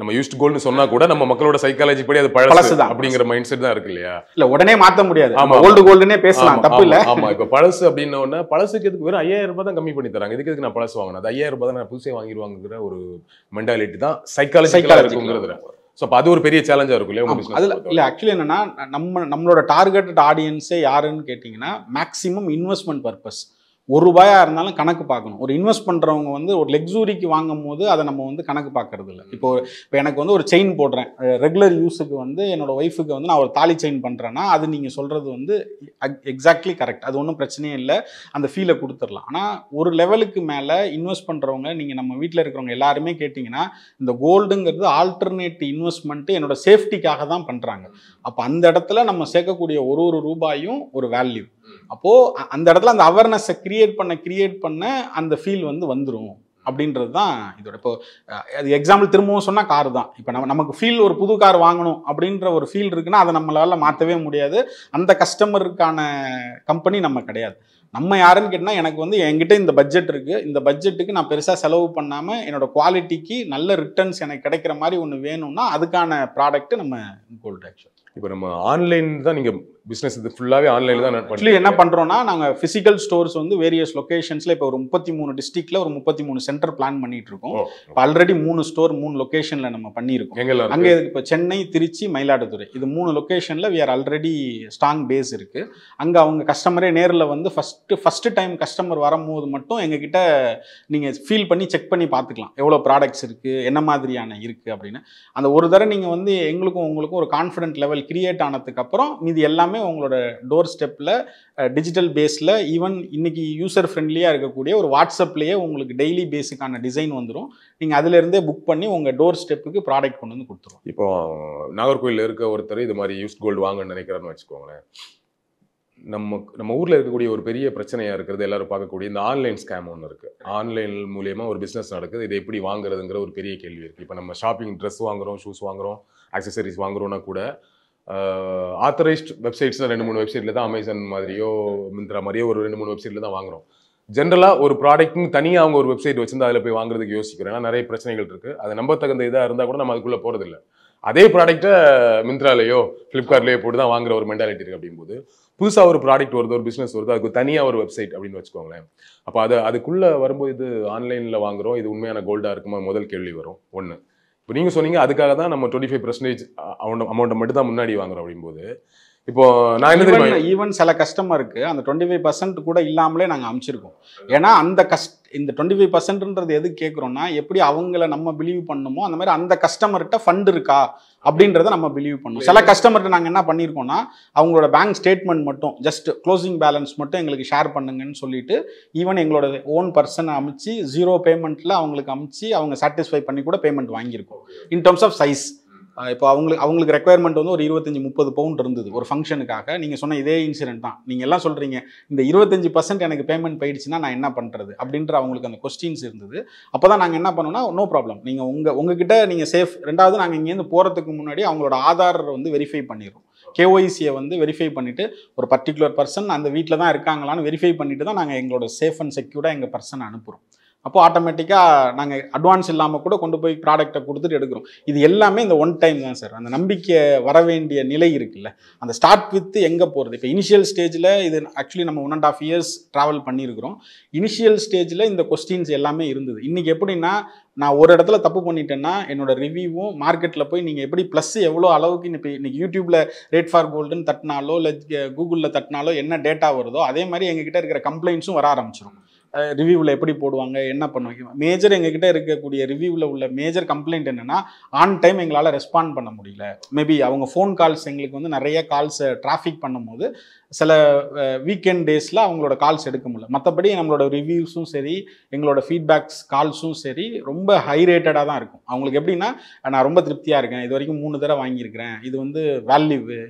நம்ம யூஸ்ட் கோல்டு சொன்னா கூட நம்ம மக்களோட சைக்காலஜி படி அது பழசு தான் அப்படிங்கிற மைண்ட் செட் தான் இருக்கு இல்லையா? இல்ல உடனே மாத்த முடியாது. ஓல்டு கோல்டுனே பேசலாம், தப்பு இல்ல. ஆமா, இப்ப பழசு அப்படின்ன உடனே பழசுக்கு எதுக்கு வெறும் 5000 ரூபாய் தான் கம்மி பண்ணி தராங்க, இதுக்கு நான் பழசு வாங்கினேன், அது 5000 ரூபாய் தான் நான் புதுசே வாங்கிடுவாங்கிற ஒரு மென்டாலிட்டி தான் சைக்காலஜிக்கலா இருக்குங்கிறது. ஸோ அப்போ அது ஒரு பெரிய சேலஞ்சா இருக்கும் இல்லையா? அதில் இல்லை, ஆக்சுவலி என்னன்னா நம்மளோட டார்கெட்டட் ஆடியன்ஸே யாருன்னு கேட்டிங்கன்னா மேக்ஸிமம் இன்வெஸ்ட்மெண்ட் பர்பஸ். ₹1 இருந்தாலும் கணக்கு பார்க்கணும். ஒரு இன்வெஸ்ட் பண்ணுறவங்க வந்து ஒரு லக்ஸுரிக்கு வாங்கும் போது அதை நம்ம வந்து கணக்கு பார்க்கறது இல்லை. இப்போ எனக்கு வந்து ஒரு செயின் போடுறேன் ரெகுலர் யூஸுக்கு வந்து என்னோட ஒய்ஃபுக்கு வந்து நான் ஒரு தாலி செயின் பண்ணுறேன்னா அது நீங்கள் சொல்கிறது வந்து எக்ஸாக்ட்லி கரெக்ட், அது ஒன்றும் பிரச்சனையே இல்லை, அந்த ஃபீலை கொடுத்துடலாம். ஆனால் ஒரு லெவலுக்கு மேலே இன்வெஸ்ட் பண்ணுறவங்க, நீங்கள் நம்ம வீட்டில் இருக்கிறவங்க எல்லாருமே கேட்டிங்கன்னா இந்த கோல்டுங்கிறது ஆல்டர்னேட் இன்வெஸ்ட்மெண்ட்டு என்னோட சேஃப்டிக்காக தான் பண்ணுறாங்க. அப்போ அந்த இடத்துல நம்ம சேர்க்கக்கூடிய ஒரு ரூபாயும் ஒரு வேல்யூ. அப்போது அந்த இடத்துல அந்த அவேர்னஸை கிரியேட் பண்ண அந்த ஃபீல் வந்து வந்துடும் அப்படின்றது தான் இதோட. இப்போ அது எக்ஸாம்பிள் திரும்பவும் சொன்னால் கார் தான். இப்போ நமக்கு ஃபீல் ஒரு புது கார் வாங்கணும் அப்படின்ற ஒரு ஃபீல் இருக்குன்னா அதை நம்மளால் மாற்றவே முடியாது. அந்த கஸ்டமருக்கான கம்பெனி நம்ம கிடையாது. நம்ம யாருன்னு கேட்டால் எனக்கு வந்து என்கிட்ட இந்த பட்ஜெட் இருக்குது, இந்த பட்ஜெட்டுக்கு நான் பெருசாக செலவு பண்ணாமல் என்னோட குவாலிட்டிக்கு நல்ல ரிட்டர்ன்ஸ் எனக்கு கிடைக்கிற மாதிரி ஒன்று வேணும்னா அதுக்கான ப்ராடக்ட்டு நம்ம கோல்டு. ஆக்சுவலி இப்போ நம்ம ஆன்லைன் தான், நீங்கள் பிஸ்னஸ் இது ஃபுல்லாகவே ஆன்லைனில் தான் ஆக்சுவலி என்ன பண்ணுறோன்னா நாங்கள் ஃபிசிக்கல் ஸ்டோர்ஸ் வந்து வேரியஸ் லொக்கேஷன்ஸில் இப்போ ஒரு 33 டிஸ்ட்ரிக்டில் ஒரு 33 சென்டர் பிளான் பண்ணிட்டு இருக்கோம். இப்போ ஆல்ரெடி 3 ஸ்டோர் 3 லொக்கேஷனில் நம்ம பண்ணியிருக்கோம். அங்கே இப்போ சென்னை, திருச்சி, மயிலாடுதுறை, இது 3 லொக்கேஷனில் we are already strong base இருக்குது. அங்கே அவங்க கஸ்டமரே நேரில் வந்து ஃபஸ்ட்டு டைம் கஸ்டமர் வரும்போது மட்டும் எங்ககிட்ட நீங்கள் ஃபீல் பண்ணி செக் பண்ணி பார்த்துக்கலாம் எவ்வளோ ப்ராடக்ட்ஸ் இருக்குது, என்ன மாதிரியான இருக்குது அப்படின்னு. அந்த ஒரு தடவை நீங்கள் வந்து எங்களுக்கும் உங்களுக்கும் ஒரு கான்ஃபிடென்ட் லெவல் கிரியேட் ஆனதுக்கப்புறம் மீது எல்லாமே உங்களோட டோர் ஸ்டெப்பில் டிஜிட்டல் பேஸில் ஈவன் இன்னைக்கு யூசர் ஃப்ரெண்ட்லியாக இருக்கக்கூடிய ஒரு வாட்ஸ்அப்லேயே உங்களுக்கு டெய்லி பேஸுக்கான டிசைன் வந்துடும். நீங்கள் அதிலிருந்தே புக் பண்ணி உங்கள் டோர் ஸ்டெப்புக்கு ப்ராடக்ட் கொண்டு வந்து கொடுத்துருவோம். இப்போ நாகர்கோயிலில் இருக்க ஒருத்தர் இது மாதிரி யூஸ்ட் கோல்டு வாங்கன்னு நினைக்கிறான்னு வச்சுக்கோங்களேன். நம்ம ஊரில் இருக்கக்கூடிய ஒரு பெரிய பிரச்சனையாக இருக்கிறது எல்லாரும் பார்க்கக்கூடிய இந்த ஆன்லைன் ஸ்கேம் ஒன்று இருக்குது. ஆன்லைன் மூலயமா ஒரு பிஸ்னஸ் நடக்குது, இதை எப்படி வாங்குறதுங்கிற ஒரு பெரிய கேள்வி இருக்குது. இப்போ நம்ம ஷாப்பிங், ட்ரெஸ் வாங்குகிறோம், ஷூஸ் வாங்குகிறோம், ஆக்சசரிஸ் வாங்குறோன்னா கூட ஆத்தரைஸ்ட் வெப்சைட்ஸில் 2-3 வெப்சைட்டில் தான், அமேசான் மாதிரியோ மிந்த்ரா மாதிரியோ ஒரு 2-3 வெப்சைட்டில் தான் வாங்குகிறோம். ஜென்ரலாக ஒரு ப்ராடக்ட்னு தனியாக அவங்க ஒரு வெப்சைட் வச்சுருந்து அதில் போய் வாங்குறதுக்கு யோசிக்கிறோம். ஏன்னா நிறைய பிரச்சனைகள் இருக்குது. அது நம்பத்தகுந்த இதாக இருந்தால் கூட நம்ம அதுக்குள்ளே போகிறதில்ல. அதே ப்ராடக்ட்டை மிந்த்ராலேயோ ஃப்ளிப்கார்ட்லேயோ போட்டு தான் வாங்குற ஒரு மென்டாலிட்டி இருக்குது. அப்படிங்கும்போது புதுசாக ஒரு ப்ராடக்ட் வருது, ஒரு பிஸ்னஸ் வருது, அதுக்கு தனியாக ஒரு வெப்சைட் அப்படின்னு வச்சுக்கோங்களேன். அப்போ அதுக்குள்ளே வரும்போது இது ஆன்லைனில் வாங்குகிறோம், இது உண்மையான கோல்டாக இருக்குமா முதல் கேள்வி வரும். ஒன்று. இப்போ நீங்கள் சொன்னீங்க அதுக்காக தான் நம்ம 25% அமௌண்ட்டை மட்டும் தான் முன்னாடி வாங்குறோம் அப்படிங்கும்போது, இப்போ நான் என்ன ஈவன் சில கஸ்டமருக்கு அந்த 25% கூட இல்லாமலே நாங்கள் அமைச்சிருக்கோம். ஏன்னா அந்த இந்த 25%ன்றது எதுக்கு கேட்குறோம்னா, எப்படி அவங்கள நம்ம பிலீவ் பண்ணணுமோ அந்த மாதிரி அந்த கஸ்டமர்கிட்ட ஃபண்ட் இருக்கா அப்படின்றத நம்ம பிலீவ் பண்ணணும். சில கஸ்டமர்கிட்ட நாங்கள் என்ன பண்ணியிருக்கோம்னா அவங்களோட பேங்க் ஸ்டேட்மெண்ட் மட்டும் ஜஸ்ட் க்ளோசிங் பேலன்ஸ் மட்டும் எங்களுக்கு ஷேர் பண்ணுங்கன்னு சொல்லிட்டு ஈவன் எங்களோட ஓன் பர்சனை அமைச்சு 0 பேமெண்ட்டில் அவங்களுக்கு அமைச்சு அவங்க சாட்டிஸ்ஃபை பண்ணி கூட பேமெண்ட் வாங்கியிருக்கோம். இன் டர்ம்ஸ் ஆஃப் சைஸ் இப்போ அவங்களுக்கு ரெக்குயர்மெண்ட் வந்து ஒரு 25-30 பவுண்ட் இருந்தது ஒரு ஃபங்க்ஷனுக்காக. நீங்கள் சொன்ன இதே இன்சிடென்ட் தான். நீங்கள் எல்லாம் சொல்கிறீங்க இந்த 25% எனக்கு பேமெண்ட் போயிடுச்சுன்னா நான் என்ன பண்ணுறது அப்படின்ற அவங்களுக்கு அந்த கொஸ்டின்ஸ் இருந்தது. அப்போ தான் நாங்கள் என்ன பண்ணோம்னா, நோ ப்ராப்ளம், நீங்கள் உங்ககிட்ட நீங்கள் சேஃப். ரெண்டாவது நாங்கள் இங்கேருந்து போகிறதுக்கு முன்னாடி அவங்களோட ஆதார் வந்து வெரிஃபை பண்ணிடுறோம். கேஒய்சியை வந்து வெரிஃபை பண்ணிவிட்டு ஒரு பர்டிகுலர் பர்சன் அந்த வீட்டில் தான் இருக்காங்களான்னு வெரிஃபை பண்ணிவிட்டு தான் நாங்கள் எங்களோட சேஃப் அண்ட் செக்யூர்டாக எங்கள் பர்சனை அனுப்புகிறோம். அப்போ ஆட்டோமேட்டிக்காக நாங்கள் அட்வான்ஸ் இல்லாமல் கூட கொண்டு போய் ப்ராடக்ட்டை கொடுத்துட்டு எடுக்கிறோம். இது எல்லாமே இந்த ஒன் டைம் தான் சார். அந்த நம்பிக்கை வர வேண்டிய நிலை இருக்குல்ல, அந்த ஸ்டார்ட் வித் எங்கே போகிறது. இப்போ இனிஷியல் ஸ்டேஜில் இது ஆக்சுவலி நம்ம 1.5 years ட்ராவல் பண்ணியிருக்கிறோம். இனிஷியல் ஸ்டேஜில் இந்த கொஸ்டின்ஸ் எல்லாமே இருந்தது. இன்றைக்கி எப்படின்னா, நான் ஒரு இடத்துல தப்பு பண்ணிட்டேன்னா என்னோட ரிவ்யூவும் மார்க்கெட்டில் போய் நீங்கள் எப்படி ப்ளஸ் எவ்வளோ அளவுக்கு இன்றைக்கி யூடியூப்பில் ரேட் ஃபார் கோல்டுன்னு தட்டினாலோ இல்லை கூகுளில் தட்டினாலோ என்ன டேட்டா வருதோ அதே மாதிரி எங்ககிட்ட இருக்கிற கம்ப்ளைண்ட்ஸும் வர ஆரம்பிச்சிடும். ரிவ்யூவில் எப்படி போடுவாங்க, என்ன பண்ணுவாங்க. மேஜர் எங்ககிட்ட இருக்கக்கூடிய ரிவ்யூவில் உள்ள மேஜர் கம்ப்ளைண்ட் என்னென்னா, ஆன் டைம் எங்களால் ரெஸ்பாண்ட் பண்ண முடியல. மேபி அவங்க ஃபோன் கால்ஸ் எங்களுக்கு வந்து நிறைய கால்ஸை டிராஃபிக் பண்ணும்போது சில வீக்கெண்ட் டேஸில் அவங்களோட கால்ஸ் எடுக்க முடியல. மற்றபடி நம்மளோட ரிவ்யூஸும் சரி, எங்களோட ஃபீட்பேக்ஸ் கால்ஸும் சரி ரொம்ப ஹை ரேட்டடாக தான் இருக்கும். அவங்களுக்கு எப்படின்னா, நான் ரொம்ப திருப்தியாக இருக்கேன், இது வரைக்கும் 3 தடவை வாங்கியிருக்கிறேன், இது வந்து வேல்யூ,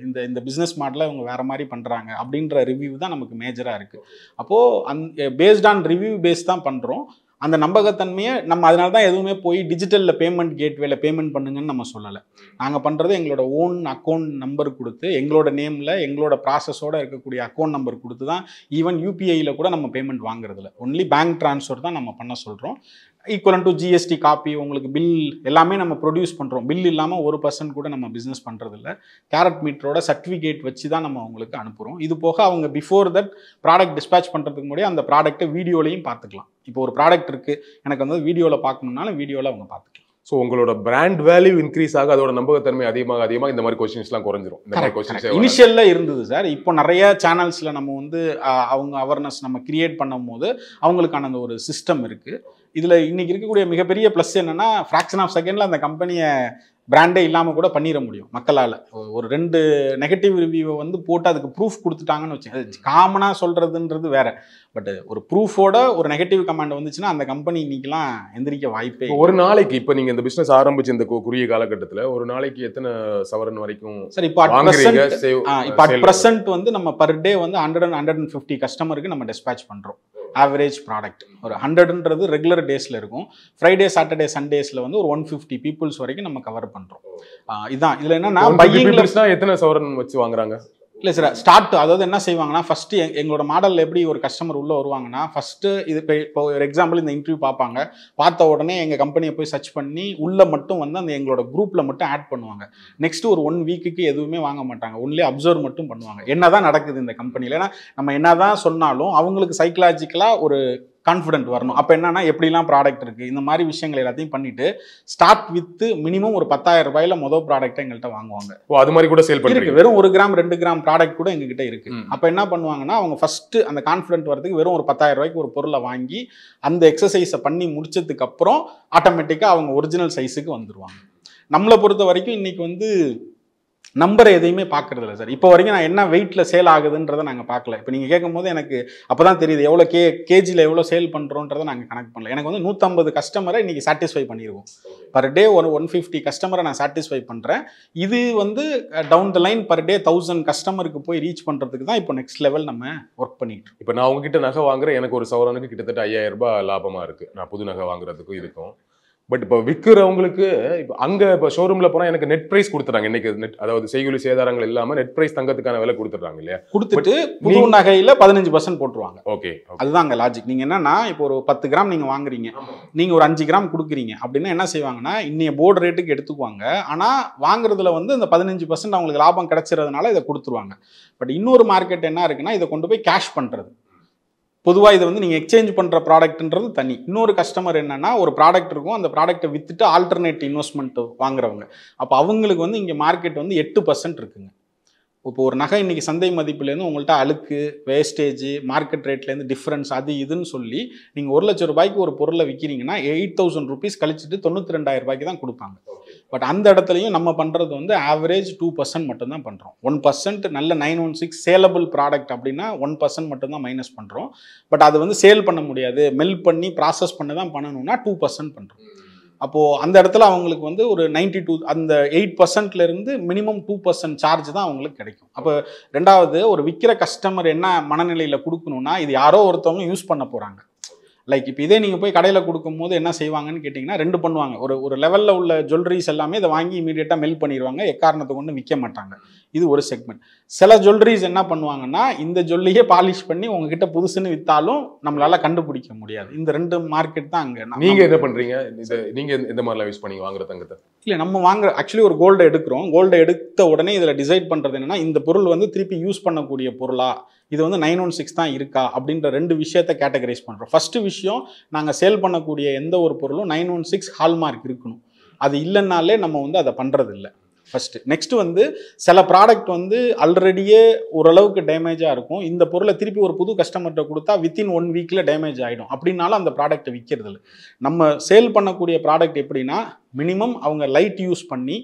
இந்த பிஸ்னஸ் மாடலை இவங்க வேறு மாதிரி பண்ணுறாங்க அப்படின்ற ரிவ்யூ தான் நமக்கு மேஜராக இருக்குது. அப்போது பேஸ்ட் ஆன் ரிவ்யூ பேஸ் தான் பண்ணுறோம். அந்த நம்பகத்தன்மையை நம்ம அதனால தான் எதுவுமே போய் டிஜிட்டலில் பேமெண்ட் கேட்வேல பேமெண்ட் பண்ணுங்கன்னு நம்ம சொல்லலை. நாங்கள் பண்ணுறது எங்களோட ஓன் அக்கௌண்ட் நம்பர் கொடுத்து, எங்களோட நேமில் எங்களோட ப்ராசஸோடு இருக்கக்கூடிய அக்கௌண்ட் நம்பர் கொடுத்து தான், ஈவன் யூபிஐயில் கூட நம்ம பேமெண்ட் வாங்குறதில்ல. ஒன்லி பேங்க் ட்ரான்ஸ்ஃபர் தான் நம்ம பண்ண சொல்கிறோம். ஈக்குவலன் டு ஜிஎஸ்டி காப்பி, உங்களுக்கு பில் எல்லாமே நம்ம ப்ரொடியூஸ் பண்ணுறோம். பில் இல்லாமல் 1% கூட நம்ம பிஸ்னஸ் பண்ணுறதில்ல. கேரட் மீட்டரோட சர்டிஃபிகேட் வச்சு தான் நம்ம அவங்களுக்கு அனுப்புகிறோம். இது போக அவங்க பிஃபோர் தட் ப்ராடக்ட் டிஸ்பேச் பண்ணுறதுக்கு முன்னாடி அந்த ப்ராடக்ட்டை வீடியோலையும் பார்த்துக்கலாம். இப்போ ஒரு ப்ராடக்ட் இருக்குது, எனக்கு வந்து வீடியோவில் பார்க்கணுன்னாலும் வீடியோவில் அவங்க பார்த்துக்கலாம். ஸோ உங்களோட பிராண்ட் வேல்யூ இன்க்ரீஸ் ஆக அதோட நம்பகத்தன்மை அதிகமாக இந்த மாதிரி கொஸ்டின்ஸ்லாம் குறைஞ்சிரும். இந்த மாதிரி கொஸ்டின்ஸ் இனிஷியலில் இருந்தது சார். இப்போ நிறைய சேனல்ஸில் நம்ம வந்து அவங்க அவேர்னஸ் நம்ம கிரியேட் பண்ணும் போது அவங்களுக்கான அந்த ஒரு சிஸ்டம் இருக்குது. இதில் இன்றைக்கி இருக்கக்கூடிய மிகப்பெரிய ப்ளஸ் என்னென்னா, ஃப்ராக்ஷன் ஆஃப் செகண்டில் அந்த கம்பெனியை பிராண்டே இல்லாமல் கூட பண்ணிட முடியும் மக்களால். ஒரு 2 நெகட்டிவ் ரிவ்யூவை வந்து போட்டு அதுக்கு ப்ரூஃப் கொடுத்துட்டாங்கன்னு வச்சு, அது காமனாக சொல்கிறதுன்றது வேறு. பட் ஒரு ப்ரூஃபோட ஒரு நெகட்டிவ் கமெண்ட் வந்துச்சுன்னா அந்த கம்பெனி இன்னைக்கெல்லாம் எந்திரிக்க வாய்ப்பே. ஒரு நாளைக்கு இப்போ நீங்கள் இந்த பிஸ்னஸ் ஆரம்பிச்சு இந்த குறுகிய காலகட்டத்தில் ஒரு நாளைக்கு எத்தனை சவரன் வரைக்கும் சார் இப்போ அட் ப்ரெசென்ட் வந்து நம்ம பர் டே வந்து 150 கஸ்டமருக்கு நம்ம டிஸ்பேச் பண்ணுறோம். ஆவரேஜ் ப்ராடக்ட் ஒரு 100ன்றது ரெகுலர் டேஸில் இருக்கும். ஃப்ரைடே சாட்டர்டே சண்டேஸில் வந்து ஒரு 150 பீப்புள்ஸ் வரைக்கும் நம்ம கவர் பண்ணுறோம். இதுதான் இதில் என்னன்னா, பையிங்ல எத்தனை சவரன் வச்சு வாங்குறாங்க? இல்லை சார், ஸ்டார்ட் அதாவது என்ன செய்வாங்கன்னா, ஃபஸ்ட்டு எங்களோட மாடலில் எப்படி ஒரு கஸ்டமர் உள்ளே வருவாங்கன்னா, ஃபஸ்ட்டு இது இப்போ ஒரு எக்ஸாம்பிள் இந்த இன்டர்வியூ பார்ப்பாங்க, பார்த்த உடனே எங்கள் கம்பெனியை போய் சர்ச் பண்ணி உள்ளே மட்டும் வந்து அந்த எங்களோட குரூப்பில் மட்டும் ஆட் பண்ணுவாங்க. நெக்ஸ்ட் ஒரு 1 வீக்குக்கு எதுவுமே வாங்க மாட்டாங்க, ஒன்லி அப்சர்வ் மட்டும் பண்ணுவாங்க என்ன தான் நடக்குது இந்த கம்பெனியில். ஏன்னா நம்ம என்ன தான் சொன்னாலும் அவங்களுக்கு சைக்கலாஜிக்கலாக ஒரு கான்ஃபிடென்ட் வரணும். அப்போ என்னன்னா, எப்படிலாம் ப்ராடக்ட் இருக்குது, இந்த மாதிரி விஷயங்கள் எல்லாத்தையும் பண்ணிட்டு ஸ்டார்ட் வித் மினிமம் ஒரு 10,000 ரூபாயில மொதல் ப்ராடக்ட்டை எங்கள்கிட்ட வாங்குவாங்க. அது மாதிரி கூட சேல் பண்ணுறீங்க? வெறும் 1 கிராம் 2 கிராம் ப்ராடக்ட் கூட எங்ககிட்ட இருக்குது. அப்போ என்ன பண்ணுவாங்கன்னா, அவங்க ஃபஸ்ட்டு அந்த கான்ஃபிடென்ட் வரதுக்கு வெறும் ஒரு 10,000 ரூபாய்க்கு ஒரு பொருளை வாங்கி அந்த எக்ஸசைஸை பண்ணி முடிச்சதுக்கு அப்புறம் ஆட்டோமேட்டிக்காக அவங்க ஒரிஜினல் சைஸுக்கு வந்துடுவாங்க. நம்மளை பொறுத்த வரைக்கும் இன்னைக்கு வந்து நம்பரை எதையுமே பார்க்கறது இல்லை சார். இப்போ வரைக்கும் நான் என்ன வெயிட்டில் சேல் ஆகுதுன்றதை நாங்கள் பார்க்கல. இப்போ நீங்கள் கேட்கும் போது எனக்கு அப்போ தான் தெரியுது எவ்வளோ கேஜியில் எவ்வளோ சேல் பண்ணுறோன்றதை நாங்கள் கனெக்ட் பண்ணல. எனக்கு வந்து 150 கஸ்டமரை இன்றைக்கி சாட்டிஸ்ஃபை பண்ணிடுவோம். பர் டே ஒரு 150 கஸ்டமரை நான் சாட்டிஸ்ஃபை பண்ணுறேன். இது வந்து down the line per day 1000 கஸ்டமருக்கு போய் ரீச் பண்ணுறதுக்கு தான் இப்போ நெக்ஸ்ட் லெவல் நம்ம ஒர்க் பண்ணிட்டு. இப்போ நான் உங்ககிட்ட நகை வாங்குறேன், எனக்கு ஒரு சவரனுக்கு கிட்டத்தட்ட 5000 ரூபாய் லாபமாக இருக்குது நான் புது நகை வாங்குறதுக்கும் இதுக்கும். பட் இப்போ விற்கிறவங்களுக்கு இப்போ அங்கே இப்போ ஷோரூமில் போனால் எனக்கு நெட் ப்ரைஸ் கொடுத்துறாங்க. இன்னைக்கு அதாவது செய்கூலி சேதாரங்கள் இல்லாமல் நெட் ப்ரைஸ் தங்கத்துக்கான விலை கொடுத்துட்றாங்க இல்லையா? கொடுத்துட்டு புது நகையில் 15% போட்டுருவாங்க. ஓகே, அதுதான் அங்கே லாஜிக். நீங்கள் என்னன்னா, இப்போ ஒரு 10 கிராம் நீங்கள் வாங்குறீங்க, நீங்கள் ஒரு 5 கிராம் கொடுக்குறீங்க அப்படின்னா என்ன செய்வாங்கன்னா, இன்னைய போர்டு ரேட்டுக்கு எடுத்துக்குவாங்க. ஆனால் வாங்குறதுல வந்து இந்த 15% அவங்களுக்கு லாபம் கிடைச்சிறதுனால இதை கொடுத்துருவாங்க. பட் இன்னொரு மார்க்கெட் என்ன இருக்குன்னா, இதை கொண்டு போய் கேஷ் பண்ணுறது. பொதுவாக இதை வந்து நீங்கள் எக்ஸ்சேஞ்ச் பண்ணுற ப்ராடக்ட்ன்றது தனி. இன்னொரு கஸ்டமர் என்னென்னா, ஒரு ப்ராடக்ட் இருக்கும், அந்த ப்ராடக்ட்டை விற்றுட்டு ஆல்டர்னேட் இன்வெஸ்ட்மெண்ட் வாங்குறவங்க. அப்போ அவங்களுக்கு வந்து இங்கே மார்க்கெட் வந்து 8% இருக்குங்க. இப்போ ஒரு நகை இன்றைக்கி சந்தை மதிப்புலேருந்து உங்கள்கிட்ட அழுக்கு, வேஸ்டேஜ், மார்க்கெட் ரேட்லேருந்து டிஃப்ரென்ஸ் அது இதுன்னு சொல்லி நீங்கள் 1 லட்சம் ரூபாய்க்கு ஒரு பொருளை விற்கிறீங்கன்னா 8000 ருபீஸ் கழிச்சிட்டு 92,000 ரூபாய்க்கு தான் கொடுப்பாங்க. பட் அந்த இடத்துலையும் நம்ம பண்ணுறது வந்து ஆவரேஜ் 2% மட்டும்தான் பண்ணுறோம். 1% நல்ல 916 சேலபிள் ப்ராடக்ட் அப்படின்னா 1% மட்டும்தான் மைனஸ் பண்ணுறோம். பட் அது வந்து சேல் பண்ண முடியாது, மெல் பண்ணி ப்ராசஸ் பண்ணி தான் பண்ணணும்னா 2% பண்ணுறோம். அப்போது அந்த இடத்துல அவங்களுக்கு வந்து ஒரு 92 அந்த 8%லேருந்து மினிமம் 2% சார்ஜ் தான் அவங்களுக்கு கிடைக்கும். அப்போ ரெண்டாவது, ஒரு விற்கிற கஸ்டமர் என்ன மனநிலையில் கொடுக்கணும்னா, இது யாரோ ஒருத்தவங்க யூஸ் பண்ண போகிறாங்க. லைக் இப்போ இதே நீங்கள் போய் கடையில் கொடுக்கும்போது என்ன செய்வாங்கன்னு கேட்டிங்கன்னா, 2 பண்ணுவாங்க. ஒரு லெவலில் உள்ள ஜுவல்லரிஸ் எல்லாமே இதை வாங்கி இமீடியட்டாக மெல் பண்ணிடுவாங்க, எக்காரணத்தை கொண்டு விற்க மாட்டாங்க. இது ஒரு செக்மெண்ட். சில ஜுவல்லரிஸ் என்ன பண்ணுவாங்கன்னா, இந்த ஜுவல்லையே பாலிஷ் பண்ணி உங்ககிட்ட புதுசுன்னு விற்றாலும் நம்மளால கண்டுபிடிக்க முடியாது. இந்த 2 மார்க்கெட் தான் அங்கே. நீங்கள் என்ன பண்ணுறீங்க? நீங்கள் எந்த மாதிரிலாம் யூஸ் பண்ணி வாங்குற தங்கத்தை? இல்லை, நம்ம வாங்குற ஆக்சுவலி ஒரு கோல்டை எடுக்கிறோம். கோல்டை எடுத்த உடனே இதில் டிசைட் பண்ணுறது என்னென்னா, இந்த பொருள் வந்து திருப்பி யூஸ் பண்ணக்கூடிய பொருளா, இது வந்து 916 தான் இருக்கா அப்படின்ற 2 விஷயத்தை கேட்டகரைஸ் பண்ணுறோம். ஃபஸ்ட்டு விஷயம், நாங்கள் சேல் பண்ணக்கூடிய எந்த ஒரு பொருளும் 916 ஹால்மார்க் இருக்கணும். அது இல்லைன்னாலே நம்ம வந்து அதை பண்ணுறது இல்லை ஃபஸ்ட்டு. நெக்ஸ்ட் வந்து சில ப்ராடக்ட் வந்து ஆல்ரெடியே ஓரளவுக்கு டேமேஜாக இருக்கும். இந்த பொருளை திருப்பி ஒரு புது கஸ்டமர்கிட்ட கொடுத்தா வித்தின் 1 வீக்கில் டேமேஜ் ஆகிடும். அப்படின்னாலும் அந்த ப்ராடக்ட்டை விற்கிறது இல்லை. நம்ம சேல் பண்ணக்கூடிய ப்ராடக்ட் எப்படின்னா, மினிமம் அவங்க லைட் யூஸ் பண்ணி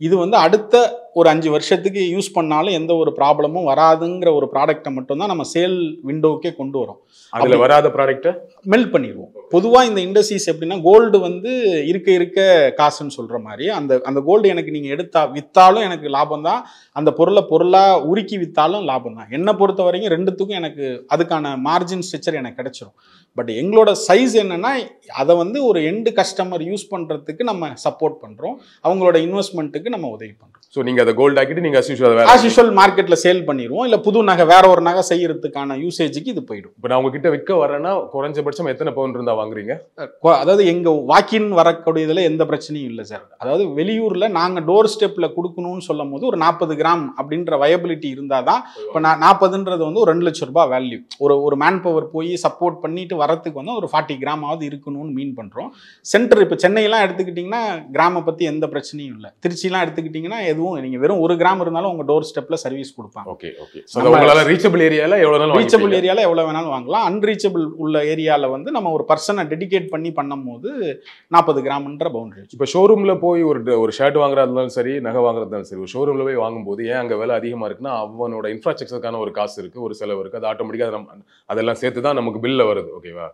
இது வந்து அடுத்த ஒரு 5 வருஷத்துக்கு யூஸ் பண்ணாலும் எந்த ஒரு ப்ராப்ளமும் வராதுங்கிற ஒரு ப்ராடக்ட்டை மட்டும்தான் நம்ம சேல் விண்டோவுக்கே கொண்டு வரோம். அதில் வராத ப்ராடக்ட்டை மெல்ட் பண்ணிடுவோம். பொதுவாக இந்த இண்டஸ்ட்ரீஸ் எப்படின்னா கோல்டு வந்து இருக்க காசுன்னு சொல்கிற மாதிரி அந்த கோல்டு எனக்கு நீங்கள் விற்றாலும் எனக்கு லாபம் தான், அந்த பொருளாக உருக்கி விற்றாலும் லாபம் தான். என்னை பொறுத்த வரைக்கும் ரெண்டுத்துக்கும் எனக்கு அதுக்கான மார்ஜின் ஸ்ட்ரக்சர் எனக்கு கிடைச்சிரும். பட் எங்களோட சைஸ் என்னன்னா அதை வந்து ஒரு எண்டு கஸ்டமர் யூஸ் பண்ணுறதுக்கு நம்ம சப்போர்ட் பண்ணுறோம், அவங்களோட இன்வெஸ்ட்மெண்ட்டுக்கு நம்ம உதவி பண்ணுறோம். ஸோ நீங்கள் அதை கோல்ட் ஆக்கிட்டு நீங்கள் ஆஸ் யூஷுவல் மார்க்கெட்டில் சேல் பண்ணிடுவோம், இல்லை புது நகை வேற ஒரு நகை செய்யறதுக்கான யூசேஜுக்கு இது போயிடும். இப்போ நான் உங்ககிட்ட விற்க வரேன்னா குறைஞ்சபட்சம் எத்தனை பவுன் இருந்தால் வாங்குறீங்க? அதாவது எங்கள் வாக்கின் வரக்கூடியதில் எந்த பிரச்சனையும் இல்லை சார். அதாவது வெளியூரில் நாங்கள் டோர் ஸ்டெப்பில் கொடுக்கணும்னு சொல்லும் போது ஒரு 40 கிராம் அப்படின்ற வயபிலிட்டி இருந்தால் தான். இப்போ 40ன்றது வந்து ஒரு 2 லட்ச ரூபாய் வேல்யூ. ஒரு மேன் பவர் போய் சப்போர்ட் பண்ணிட்டு வரத்துக்கு வந்து ஒரு 40 கிராமாவது இருக்கணும்னு மீன் பண்ணுறோம். சென்டர் இப்போ சென்னையெல்லாம் எடுத்துக்கிட்டிங்கன்னா கிராமை பற்றி எந்த பிரச்சனையும் இல்லை. திருச்சிலாம் எடுத்துக்கிட்டிங்கன்னா எதுவும் நீங்கள் வெறும் 1 கிராம் இருந்தாலும் உங்கள் டோர் ஸ்டெப்பில் சர்வீஸ் கொடுப்பாங்க. Okay okay. ஸோ உங்களால் ரீச்சபிள் ஏரியாவில் எவ்வளோ வேணாலும் வாங்கலாம். அன்ரீச்சபிள் உள்ள ஏரியாவில் வந்து நம்ம ஒரு பர்சனை டெடிகேட் பண்ணி பண்ணும்போது 40 கிராம்ன்ற பவுண்டரி. இப்போ ஷோரூமில் போய் ஒரு ஷர்ட் வாங்குறதா இருந்தாலும் சரி, நகை வாங்குறதா இருந்தாலும் சரி, ஒரு ஷோரூமில் போய் வாங்கும்போது ஏன் அங்கே விலை அதிகமாக இருக்குன்னா அவனோட இன்ஃப்ராஸ்ட்ரக்சருக்கான ஒரு காசு இருக்குது, ஒரு செலவு இருக்குது, அது ஆட்டோமேட்டிக்காக அதெல்லாம் சேர்த்து தான் நமக்கு பில்லில் வருது. ஓகேவா?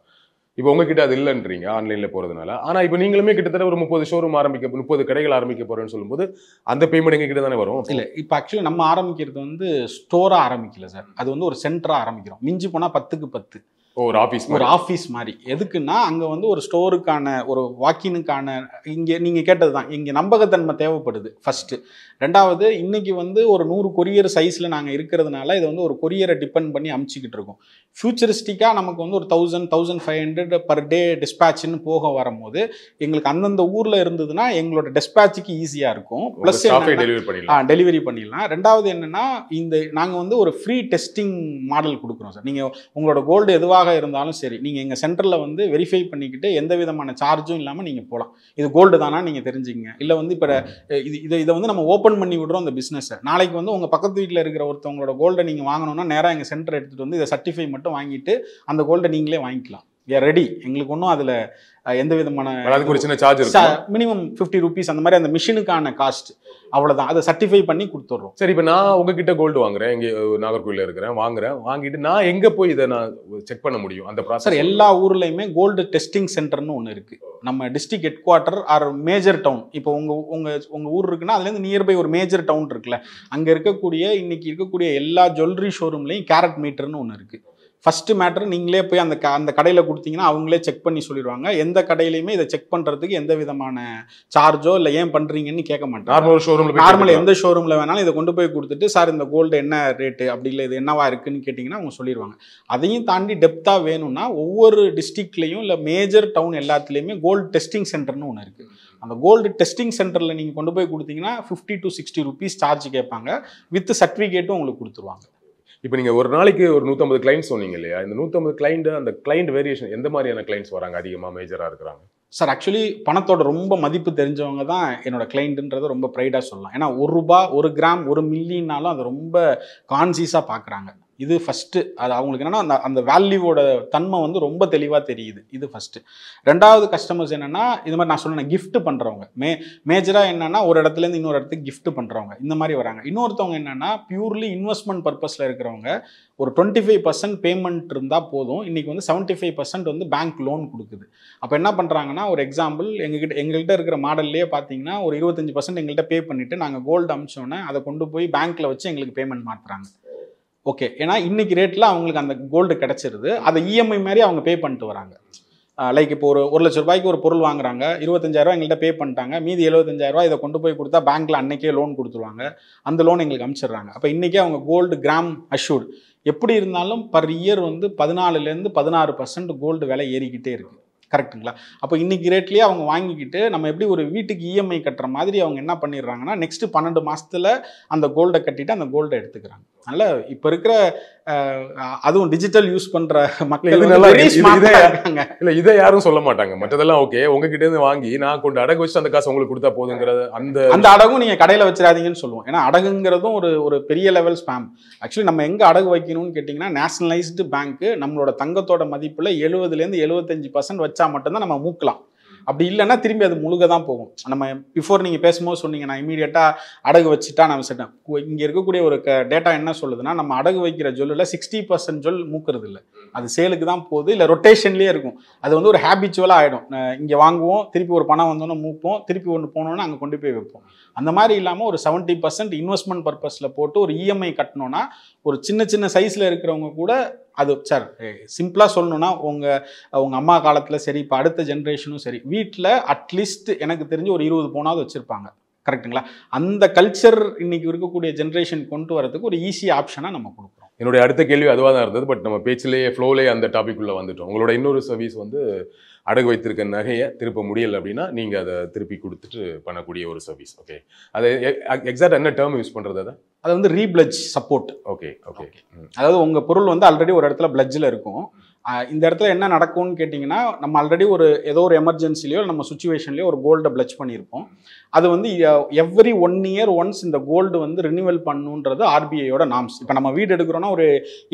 இப்போ உங்ககிட்ட அது இல்லைன்றீங்க ஆன்லைனில் போகிறதுனால. ஆனால் இப்போ நீங்களுமே கிட்டத்தட்ட ஒரு 30 ஷோரூம் 30 கடைகள் ஆரம்பிக்க போகிறேன்னு சொல்லும்போது அந்த பேமெண்ட் எங்கள் கிட்ட தானே வரும். இல்லை, இப்போ ஆக்சுவலி நம்ம ஆரம்பிக்கிறது வந்து ஸ்டோராக ஆரம்பிக்கல சார், அது வந்து ஒரு சென்டராக ஆரம்பிக்கிறோம். மிஞ்சி போனால் 10க்கு 10 ஒரு ஆஃபீஸ் மாதிரி. எதுக்குன்னா அங்கே வந்து ஒரு ஸ்டோருக்கான ஒரு வாக்கினுக்கான இங்கே நீங்கள் கேட்டது தான், இங்கே நம்பகத்தன்மை தேவைப்படுது ஃபஸ்ட்டு. ரெண்டாவது, இன்னைக்கு வந்து ஒரு 100 கொரியர் சைஸில் நாங்கள் இருக்கிறதுனால இதை வந்து ஒரு கொரியரை டிபெண்ட் பண்ணி அமுச்சிக்கிட்டு இருக்கோம். ஃபியூச்சரிஸ்டிக்காக நமக்கு வந்து ஒரு 1000-1500 பர் டே டிஸ்பேட்ச்னு போக வரும்போது எங்களுக்கு அந்தந்த ஊரில் இருந்ததுன்னா எங்களோட டிஸ்பேட்சுக்கு ஈஸியாக இருக்கும். ப்ளஸ் டெலிவரி பண்ணிடலாம். ரெண்டாவது என்னென்னா நாங்கள் வந்து ஒரு ஃப்ரீ டெஸ்டிங் மாடல் கொடுக்குறோம் சார். நீங்கள் உங்களோட கோல்டு எதுவாக இருந்தாலும் சரி, நீங்கள் எங்கள் சென்டரில் வந்து வெரிஃபை பண்ணிக்கிட்டு எந்த விதமான சார்ஜும் இல்லாமல் நீங்கள் போகலாம். இது கோல்டு தானா நீங்கள் தெரிஞ்சுக்கங்க. இல்லை வந்து இப்போ இதை வந்து நம்ம ஓப்பன் பண்ணி விடுறோம் இந்த பிஸ்னஸை. நாளைக்கு வந்து உங்கள் பக்கத்து வீட்டில் இருக்கிற ஒருத்தவங்களோட கோல்டை நீங்கள் வாங்கணும்னா நேராக எங்கள் சென்டர் எடுத்துகிட்டு வந்து இதை சர்டிஃபை மட்டும் வாங்கிட்டு அந்த கோல்டை நீங்களே வாங்கிக்கலாம். ரெடி. எங்களுக்கு ஒன்றும் அதில் எந்த விதமான மினிமம் 50 ரூபீஸ் அந்த மாதிரி அந்த மிஷினுக்கான காஸ்ட் அவ்வளோதான். அதை சர்டிஃபை பண்ணி கொடுத்துட்றோம். சரி, இப்போ நான் உங்ககிட்ட கோல்டு வாங்குறேன், இங்கே நாகர்கோவிலில் இருக்கிறேன், வாங்கிட்டு நான் எங்கே போய் இதை நான் செக் பண்ண முடியும்? அந்த ப்ராசஸ் எல்லா ஊர்லேயுமே கோல்டு டெஸ்டிங் சென்டர்னு ஒன்று இருக்குது. நம்ம district headquarter or major town, இப்போ உங்கள் ஊர் இருக்குன்னா அதுலேருந்து நியர்பை ஒரு மேஜர் டவுன் இருக்குல்ல, அங்கே இன்னைக்கு இருக்கக்கூடிய எல்லா ஜுவல்லரி ஷோரூம்லேயும் கேரட் மீட்டர்னு ஒன்று இருக்குது. ஃபஸ்ட்டு மேட்ரு நீங்களே போய் அந்த கடையில் கொடுத்தீங்கன்னா அவங்களே செக் பண்ணி சொல்லிடுவாங்க. எந்த கடையிலையுமே இதை செக் பண்ணுறதுக்கு எந்த விதமான சார்ஜோ இல்லை ஏன் பண்ணுறீங்கன்னு கேட்க மாட்டாங்க. நார்மல் எந்த ஷோரூமில் வேணாலும் இதை கொண்டு போய் கொடுத்துட்டு சார் இந்த கோல்டு என்ன ரேட்டு அப்படி இல்லை இது என்னவா இருக்குன்னு கேட்டிங்கன்னா அவங்க சொல்லிடுவாங்க. அதையும் தாண்டி டெப்த்தாக வேணும்னா ஒவ்வொரு டிஸ்ட்ரிக்ட்லேயும் இல்லை மேஜர் டவுன் எல்லாத்துலேயுமே கோல்டு டெஸ்டிங் சென்டர்னு ஒன்று இருக்குது. அந்த கோல்டு டெஸ்டிங் சென்டரில் நீங்கள் கொண்டு போய் கொடுத்தீங்கன்னா 50-60 ரூபீஸ் சார்ஜ் கேட்பாங்க. வித் சர்டிஃபிகேட்டும் உங்களுக்கு கொடுத்துருவாங்க. இப்போ நீங்கள் ஒரு நாளைக்கு ஒரு 150 கிளைண்ட்ஸ் சொன்னீங்க இல்லையா? இந்த 150 கிளைண்ட், அந்த கிளைண்ட் வேரியேஷன் எந்த மாதிரியான கிளைண்ட்ஸ் வராங்க, அதிகமாக மேஜராக இருக்கிறாங்க? சார் ஆக்சுவலி பணத்தோட ரொம்ப மதிப்பு தெரிஞ்சவங்க தான் என்னோட கிளைண்ட்டுன்றதை ரொம்ப ப்ரைடாக சொல்லலாம். ஏன்னா 1 ரூபாய் 1 கிராம் 1 மில்லினாலும் அதை ரொம்ப கான்சியஸாக பார்க்குறாங்க. இது ஃபஸ்ட்டு. அது அவங்களுக்கு என்னென்னா அந்த வேல்யூவோட தன்மை வந்து ரொம்ப தெளிவாக தெரியுது. இது ஃபஸ்ட்டு. ரெண்டாவது கஸ்டமர்ஸ் என்னென்னா இது மாதிரி நான் சொன்னேன் கிஃப்ட் பண்ணுறவங்க மேஜராக என்னென்னா ஒரு இடத்துலேருந்து இன்னொரு இடத்துக்கு கிஃப்ட் பண்ணுறவங்க இந்த மாதிரி வராங்க. இன்னொருத்தவங்க என்னென்னா பியூர்லி இன்வெஸ்ட்மெண்ட் பர்பஸில் இருக்கிறவங்க ஒரு 25% பேமெண்ட் இருந்தால் போதும். இன்றைக்கி வந்து 75% வந்து பேங்க் லோன் கொடுக்குது. அப்போ என்ன பண்ணுறாங்கன்னா ஒரு எக்ஸாம்பிள் எங்கள்கிட்ட இருக்கிற மாடல்லையே பார்த்தீங்கன்னா ஒரு 25% எங்கள்கிட்ட பே பண்ணிவிட்டு நாங்கள் கோல்டு அமிச்சோன்னே அதை கொண்டு போய் பேங்க்கில் வச்சு எங்களுக்கு பேமெண்ட் மாற்றுறாங்க. ஓகே, ஏன்னா இன்றைக்கி ரேட்டில் அவங்களுக்கு அந்த கோல்டு கிடச்சிருது. அதை இஎம்ஐ மாதிரி அவங்க பே பண்ணிட்டு வராங்க. லைக் இப்போ ஒரு 1 லட்ச ரூபாய்க்கு ஒரு பொருள் வாங்குறாங்க, 25,000 எங்கள்கிட்ட பே பண்ணிட்டாங்க, மீதி 75,000 இதை கொண்டு போய் கொடுத்தா பேங்க்கில் அன்றைக்கே லோன் கொடுத்துருவாங்க. அந்த லோன் எங்களுக்கு அனுப்பிச்சிடுறாங்க. அப்போ இன்றைக்கே அவங்க கோல்டு கிராம் அஷ்யூர்டு எப்படி இருந்தாலும் பர் இயர் வந்து 14% 16% கோல்டு விலை ஏறிக்கிட்டே இருக்குது. கரெக்டுங்களா? அப்போ இன்றைக்கி ரேட்லேயே அவங்க வாங்கிக்கிட்டு நம்ம எப்படி ஒரு வீட்டுக்கு இஎம்ஐ கட்டுற மாதிரி அவங்க என்ன பண்ணிடுறாங்கன்னா நெக்ஸ்ட்டு 12 மாதத்தில் அந்த கோல்டை கட்டிட்டு அந்த கோல்டை எடுத்துக்கிறாங்க. அதனால் இப்போ இருக்கிற அதுவும் டிஜிட்டல் யூஸ் பண்ணுற மக்கள் இல்லை இதை யாரும் சொல்ல மாட்டாங்க. மற்றதெல்லாம் ஓகே, உங்ககிட்டேருந்து வாங்கி நான் கொண்டு அடகு வச்சு அந்த காசு உங்களுக்கு கொடுத்தா போதுங்கிறது அந்த அடகும் நீங்கள் கடையில் வச்சிடாதீங்கன்னு சொல்லுவோம். ஏன்னா அடகுங்கிறதும் ஒரு பெரிய லெவல் ஸ்பேம். ஆக்சுவலி நம்ம எங்கே அடகு வைக்கணும்னு கேட்டிங்கன்னா நேஷனலைஸ்டு பேங்க்கு நம்மளோட தங்கத்தோட மதிப்பில் 70% 75% வச்சா மட்டும்தான் நம்ம மூக்கலாம். அப்படி இல்லைன்னா திரும்பி அது முழுக தான் போகும். நம்ம பிஃபோர் நீங்கள் பேசும்போது சொன்னீங்க, நான் இமீடியட்டாக அடகு வச்சுட்டா நான் விசிட்டேன். இங்கே இருக்கக்கூடிய ஒரு டேட்டா என்ன சொல்லுதுன்னா, நம்ம அடகு வைக்கிற ஜுவல்லில் 60% ஜுவல் மூக்குறது இல்லை, அது சேலுக்கு தான் போகுது, இல்லை ரொட்டேஷன்லேயே இருக்கும். அது வந்து ஒரு ஹேபிச்சுவலாக ஆகிடும். இங்கே வாங்குவோம், திருப்பி ஒரு பணம் வந்தோன்னே மூப்போம், திருப்பி ஒன்று போனோன்னா அங்கே கொண்டு போய் வைப்போம். அந்த மாதிரி இல்லாமல் ஒரு 70% இன்வெஸ்ட்மெண்ட் பர்பஸில் போட்டு ஒரு இஎம்ஐ கட்டணும்னா ஒரு சின்ன சின்ன சைஸில் இருக்கிறவங்க கூட அது சார் சிம்பிளாக சொல்லணும்னா உங்கள் அம்மா காலத்தில் சரி, இப்போ அடுத்த ஜென்ரேஷனும் சரி, வீட்டில் அட்லீஸ்ட் எனக்கு தெரிஞ்சு ஒரு 20 பவுனாவது வச்சுருப்பாங்க. கரெக்டுங்களா? அந்த கல்ச்சர் இன்னைக்கு இருக்கக்கூடிய ஜென்ரேஷன் கொண்டு வரதுக்கு ஒரு ஈஸி ஆப்ஷனாக நம்ம கொடுக்குறோம். என்னுடைய அடுத்த கேள்வி அதுவாக தான் இருந்தது. பட் நம்ம பேச்சிலேயே ஃப்ளோலேயே அந்த டாபிக் உள்ள வந்துட்டோம். உங்களோட இன்னொரு சர்வீஸ் வந்து அடகு வைத்திருக்க நகையை திருப்ப முடியல அப்படின்னா நீங்கள் அதை திருப்பி கொடுத்துட்டு பண்ணக்கூடிய ஒரு சர்வீஸ். ஓகே, அது எக்ஸாக்ட் என்ன டேர்ம் யூஸ் பண்ணுறது? அதை வந்து ரீப்ளட்ஜ் சப்போர்ட். Okay okay. அதாவது உங்கள் பொருள் வந்து ஆல்ரெடி ஒரு இடத்துல பிளட்ஜில் இருக்கும். இந்த இடத்துல என்ன நடக்கும்னு கேட்டிங்கன்னா, நம்ம ஆல்ரெடி ஏதோ ஒரு எமர்ஜென்சிலையோ நம்ம சுச்சுவேஷன்லையோ ஒரு கோல்டை பிளட்ஜ் பண்ணியிருப்போம். அது வந்து எவ்ரி 1 year ஒன்ஸ் இந்த கோல்டு வந்து ரினிவல் பண்ணுன்றது ஆர்பிஐயோட நாம்ஸ். இப்போ நம்ம வீடு எடுக்கிறோன்னா ஒரு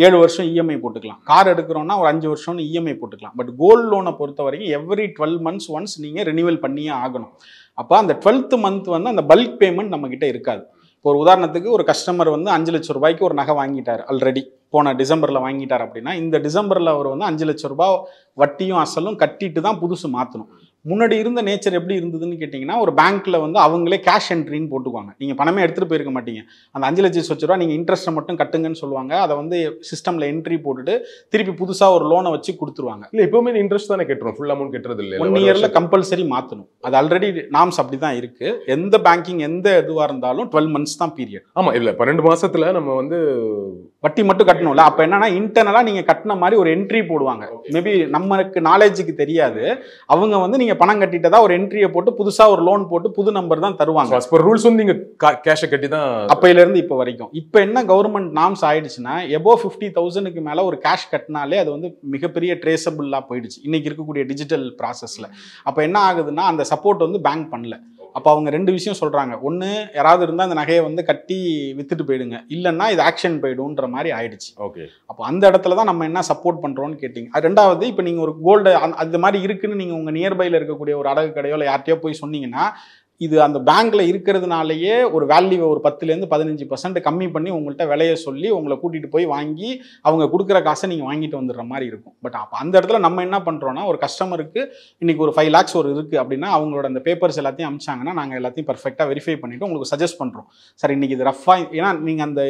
7 வருஷம் இஎம்ஐ போட்டுக்கலாம், கார் எடுக்கிறோன்னா ஒரு 5 வருஷம்னு இஎம்ஐ போட்டுக்கலாம். பட் கோல்டு லோனை பொறுத்த வரைக்கும் எவ்ரி 12 months ஒன்ஸ் நீங்கள் ரினிவல் பண்ணியே ஆகணும். அப்போ அந்த 12th month வந்து அந்த பல்க் பேமெண்ட் நம்மக்கிட்ட இருக்காது. இப்போ ஒரு உதாரணத்துக்கு ஒரு கஸ்டமர் வந்து 5 லட்சம் ரூபாய்க்கு ஒரு நகை வாங்கிட்டார், ஆல்ரெடி போன டிசம்பரில் வாங்கிட்டார் அப்படின்னா, இந்த டிசம்பரில் அவர் வந்து 5 லட்சம் ரூபாய் வட்டியும் அசலும் கட்டிட்டு தான் புதுசு மாற்றணும். முன்னாடி இருந்த நேச்சர் எப்படி இருந்ததுன்னு கேட்டிங்கன்னா, ஒரு பேங்க்கில் வந்து அவங்களே கேஷ் என்ட்ரின்னு போட்டுக்குவாங்க. நீங்கள் பணமே எடுத்துகிட்டு போயிருக்க மாட்டீங்க. அந்த 5 லட்சம் ரூபா நீங்கள் இன்ட்ரெஸ்ட்டை மட்டும் கட்டுங்கன்னு சொல்லுவாங்க. அதை வந்து சிஸ்டமில் என்ட்ரி போட்டுட்டு திருப்பி புதுசாக ஒரு லோனை வச்சு கொடுத்துருவாங்க. இல்லை, எப்போவுமே இன்ட்ரெஸ்ட் தானே கட்டுறோம், ஃபுல் அமௌண்ட் கட்டுறது இல்லை. 1 yearல கம்பல்சரி மாற்றணும். அது ஆல்ரெடி நாம்ஸ் அப்படி தான் இருக்குது. எந்த பேங்கிங் எந்த இதுவாக இருந்தாலும் 12 months தான் பீரியட். ஆமாம், இல்லை 12 மாசத்துல நம்ம வந்து வட்டி மட்டும் கட்டணும்ல. அப்போ என்னன்னா, இன்டர்னலாக நீங்கள் கட்டின மாதிரி ஒரு என்ட்ரி போடுவாங்க. மேபி நமக்கு நாலேஜுக்கு தெரியாது, அவங்க வந்து நீங்கள் பணம் கட்டிட்டதா ஒரு என்ட்ரியை போட்டு புதுசாக ஒரு லோன் போட்டு புது நம்பர் தான் தருவாங்க. ரூல்ஸ் வந்து நீங்கள் கேஷை கட்டி தான் அப்பையிலேருந்து இப்போ வரைக்கும். இப்போ என்ன கவர்மெண்ட் நாம்ஸ் ஆயிடுச்சுன்னா, எபோவ் 50,000க்கு மேலே ஒரு கேஷ் கட்டினாலே அது வந்து மிகப்பெரிய ட்ரேசபிளாக போயிடுச்சு இன்னைக்கு இருக்கக்கூடிய டிஜிட்டல் ப்ராசஸில். அப்போ என்ன ஆகுதுன்னா, அந்த சப்போர்ட் வந்து பேங்க் பண்ணல. அப்போ அவங்க 2 விஷயம் சொல்கிறாங்க. ஒன்று, யாராவது இருந்தால் அந்த நகையை வந்து கட்டி வித்துட்டு போயிடுங்க, இல்லைன்னா இது ஆக்ஷன் போயிடுன்ற மாதிரி ஆயிடுச்சு. ஓகே, அப்போ அந்த இடத்துல தான் நம்ம என்ன சப்போர்ட் பண்ணுறோன்னு கேட்டிங்க. ரெண்டாவது, இப்போ நீங்கள் ஒரு கோல்டு அந்த மாதிரி இருக்குன்னு நீங்கள் உங்கள் நியர்பையில் இருக்கக்கூடிய ஒரு அடகு கடையோ இல்லை யார்ட்டையோ போய் சொன்னீங்கன்னா, இது அந்த பேங்க்ல இருக்கிறதுனாலயே ஒரு வேல்யூவை ஒரு 10% 15% கம்மி பண்ணி உங்கள்கிட்ட விலையை சொல்லி உங்களை கூட்டிட்டு போய் வாங்கி அவங்க கொடுக்குற காசை நீங்க வாங்கிட்டு வந்துடுற மாதிரி இருக்கும். பட் அப்போ அந்த இடத்துல நம்ம என்ன பண்றோம்னா, ஒரு கஸ்டமருக்கு இன்னைக்கு ஒரு 5 lakhs ஒரு இருக்கு அப்படின்னா, அவங்களோட அந்த பேப்பர்ஸ் எல்லாத்தையும் அமிச்சாங்கன்னா நாங்கள் எல்லாத்தையும் பர்ஃபெக்டாக வெரிஃபை பண்ணிட்டு உங்களுக்கு சஜஸ்ட் பண்றோம். சார் இன்னைக்கு இது ரஃபா, ஏன்னா நீங்க அந்த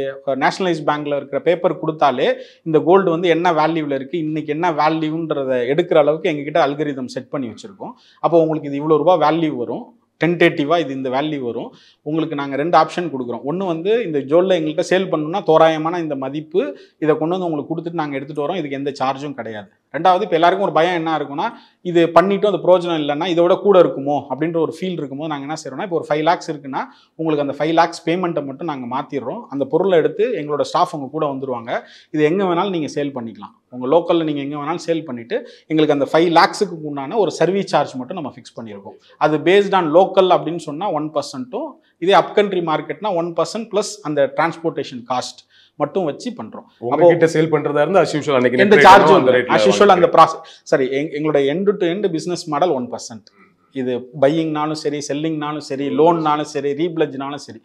நேஷனலைஸ் பேங்க்ல இருக்கிற பேப்பர் கொடுத்தாலே இந்த கோல்டு வந்து என்ன வேல்யூவில் இருக்கு, இன்னைக்கு என்ன வேல்யூன்றதை எடுக்கிற அளவுக்கு எங்ககிட்ட அல்கரிதம் செட் பண்ணி வச்சிருக்கோம். அப்போ உங்களுக்கு இது இவ்வளோ ரூபாய் வேல்யூ வரும், டென்டேட்டிவாக இது இந்த வேல்யூ வரும். உங்களுக்கு நாங்கள் 2 ஆப்ஷன் கொடுக்குறோம். ஒன்று வந்து இந்த ஜுவல்லை எங்கள்கிட்ட சேல் பண்ணணும்னா தோராயமான இந்த மதிப்பு, இதை கொண்டு வந்து உங்களுக்கு கொடுத்துட்டு நாங்கள் எடுத்துகிட்டு வரோம், இதுக்கு எந்த சார்ஜும் கிடையாது. ரெண்டாவது, இப்போ எல்லாருக்கும் ஒரு பயம் என்ன இருக்குன்னா, இது பண்ணிவிட்டு அந்த பிரோஜனம் இல்லைன்னா இதோட கூட இருக்குமோ அப்படின்ற ஒரு ஃபீல் இருக்கும்போது நாங்கள் என்ன செய்கிறோம்னா, இப்போ ஒரு 5 lakhs இருக்குன்னா உங்களுக்கு அந்த 5 lakhs பேமெண்ட்டை மட்டும் நாங்கள் மாற்றிடுறோம். அந்த பொருளை எடுத்து எங்களோட ஸ்டாஃப் உங்கள் கூட வந்துடுவாங்க. இது எங்கே வேணாலும் நீங்கள் சேல் பண்ணிக்கலாம். உங்கள் லோக்கலில் நீங்கள் எங்கே வேணாலும் சேல் பண்ணிவிட்டு எங்களுக்கு அந்த 5 lakhsக்கு உண்டான ஒரு சர்வீஸ் சார்ஜ் மட்டும் நம்ம ஃபிக்ஸ் பண்ணியிருக்கோம். அது பேஸ்ட் ஆன் லோக்கல் அப்படின்னு சொன்னால் 1%, இதே அப்கண்ட்ரி மார்க்கெட்னா 1% ப்ளஸ் அந்த டிரான்ஸ்போர்ட்டேஷன் காஸ்ட் மட்டும் வச்சு பண்றோம். அப்போ கிட்ட சேல் பண்றதா இருந்தா as usual அன்னைக்கு எந்த சார்ஜும் அந்த ரேட்ல as usual அந்த ப்ராசஸ். சரி, எங்களோட end to end business model 1%. இது பையிங்னாலும் சரி, செல்லிங்னாலும் சரி, லோன்னாலும் சரி, ரீப்ளஜ்னாலும் சரி,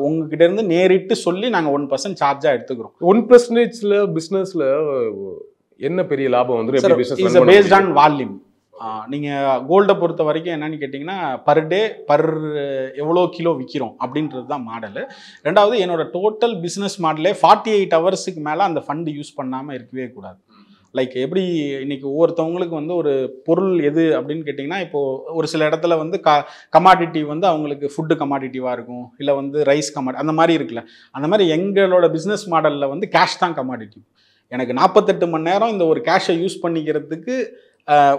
உங்ககிட்ட இருந்து நேரிட்டு சொல்லி நாங்கள் 1% சார்ஜா எடுத்துக்கிறோம். 1%ல பிசினஸ்ல என்ன பெரிய லாபம் வந்து பேஸ்ட் ஆன் வால்யூம். நீங்கள் கோல்டை பொறுத்த வரைக்கும் என்னன்னு கேட்டிங்கன்னா, பர் டே எவ்வளோ கிலோ விற்கிறோம் அப்படின்றது தான் மாடலு. ரெண்டாவது, என்னோட டோட்டல் பிஸ்னஸ் மாடலே 48 ஹவர்ஸுக்கு மேலே அந்த ஃபண்டு யூஸ் பண்ணாமல் இருக்கவே கூடாது. லைக் எப்படி இன்னைக்கு ஒவ்வொருத்தவங்களுக்கு வந்து ஒரு பொருள் எது அப்படின்னு கேட்டிங்கன்னா, இப்போது ஒரு சில இடத்துல வந்து கமாடிட்டி வந்து அவங்களுக்கு ஃபுட்டு கமாடிட்டிவாக இருக்கும், இல்லை வந்து ரைஸ் அந்த மாதிரி இருக்குல்ல. அந்த மாதிரி எங்களோட பிஸ்னஸ் மாடலில் வந்து கேஷ் தான் கமாடிட்டி. எனக்கு 48 மணி நேரம் இந்த ஒரு கேஷை யூஸ் பண்ணிக்கிறதுக்கு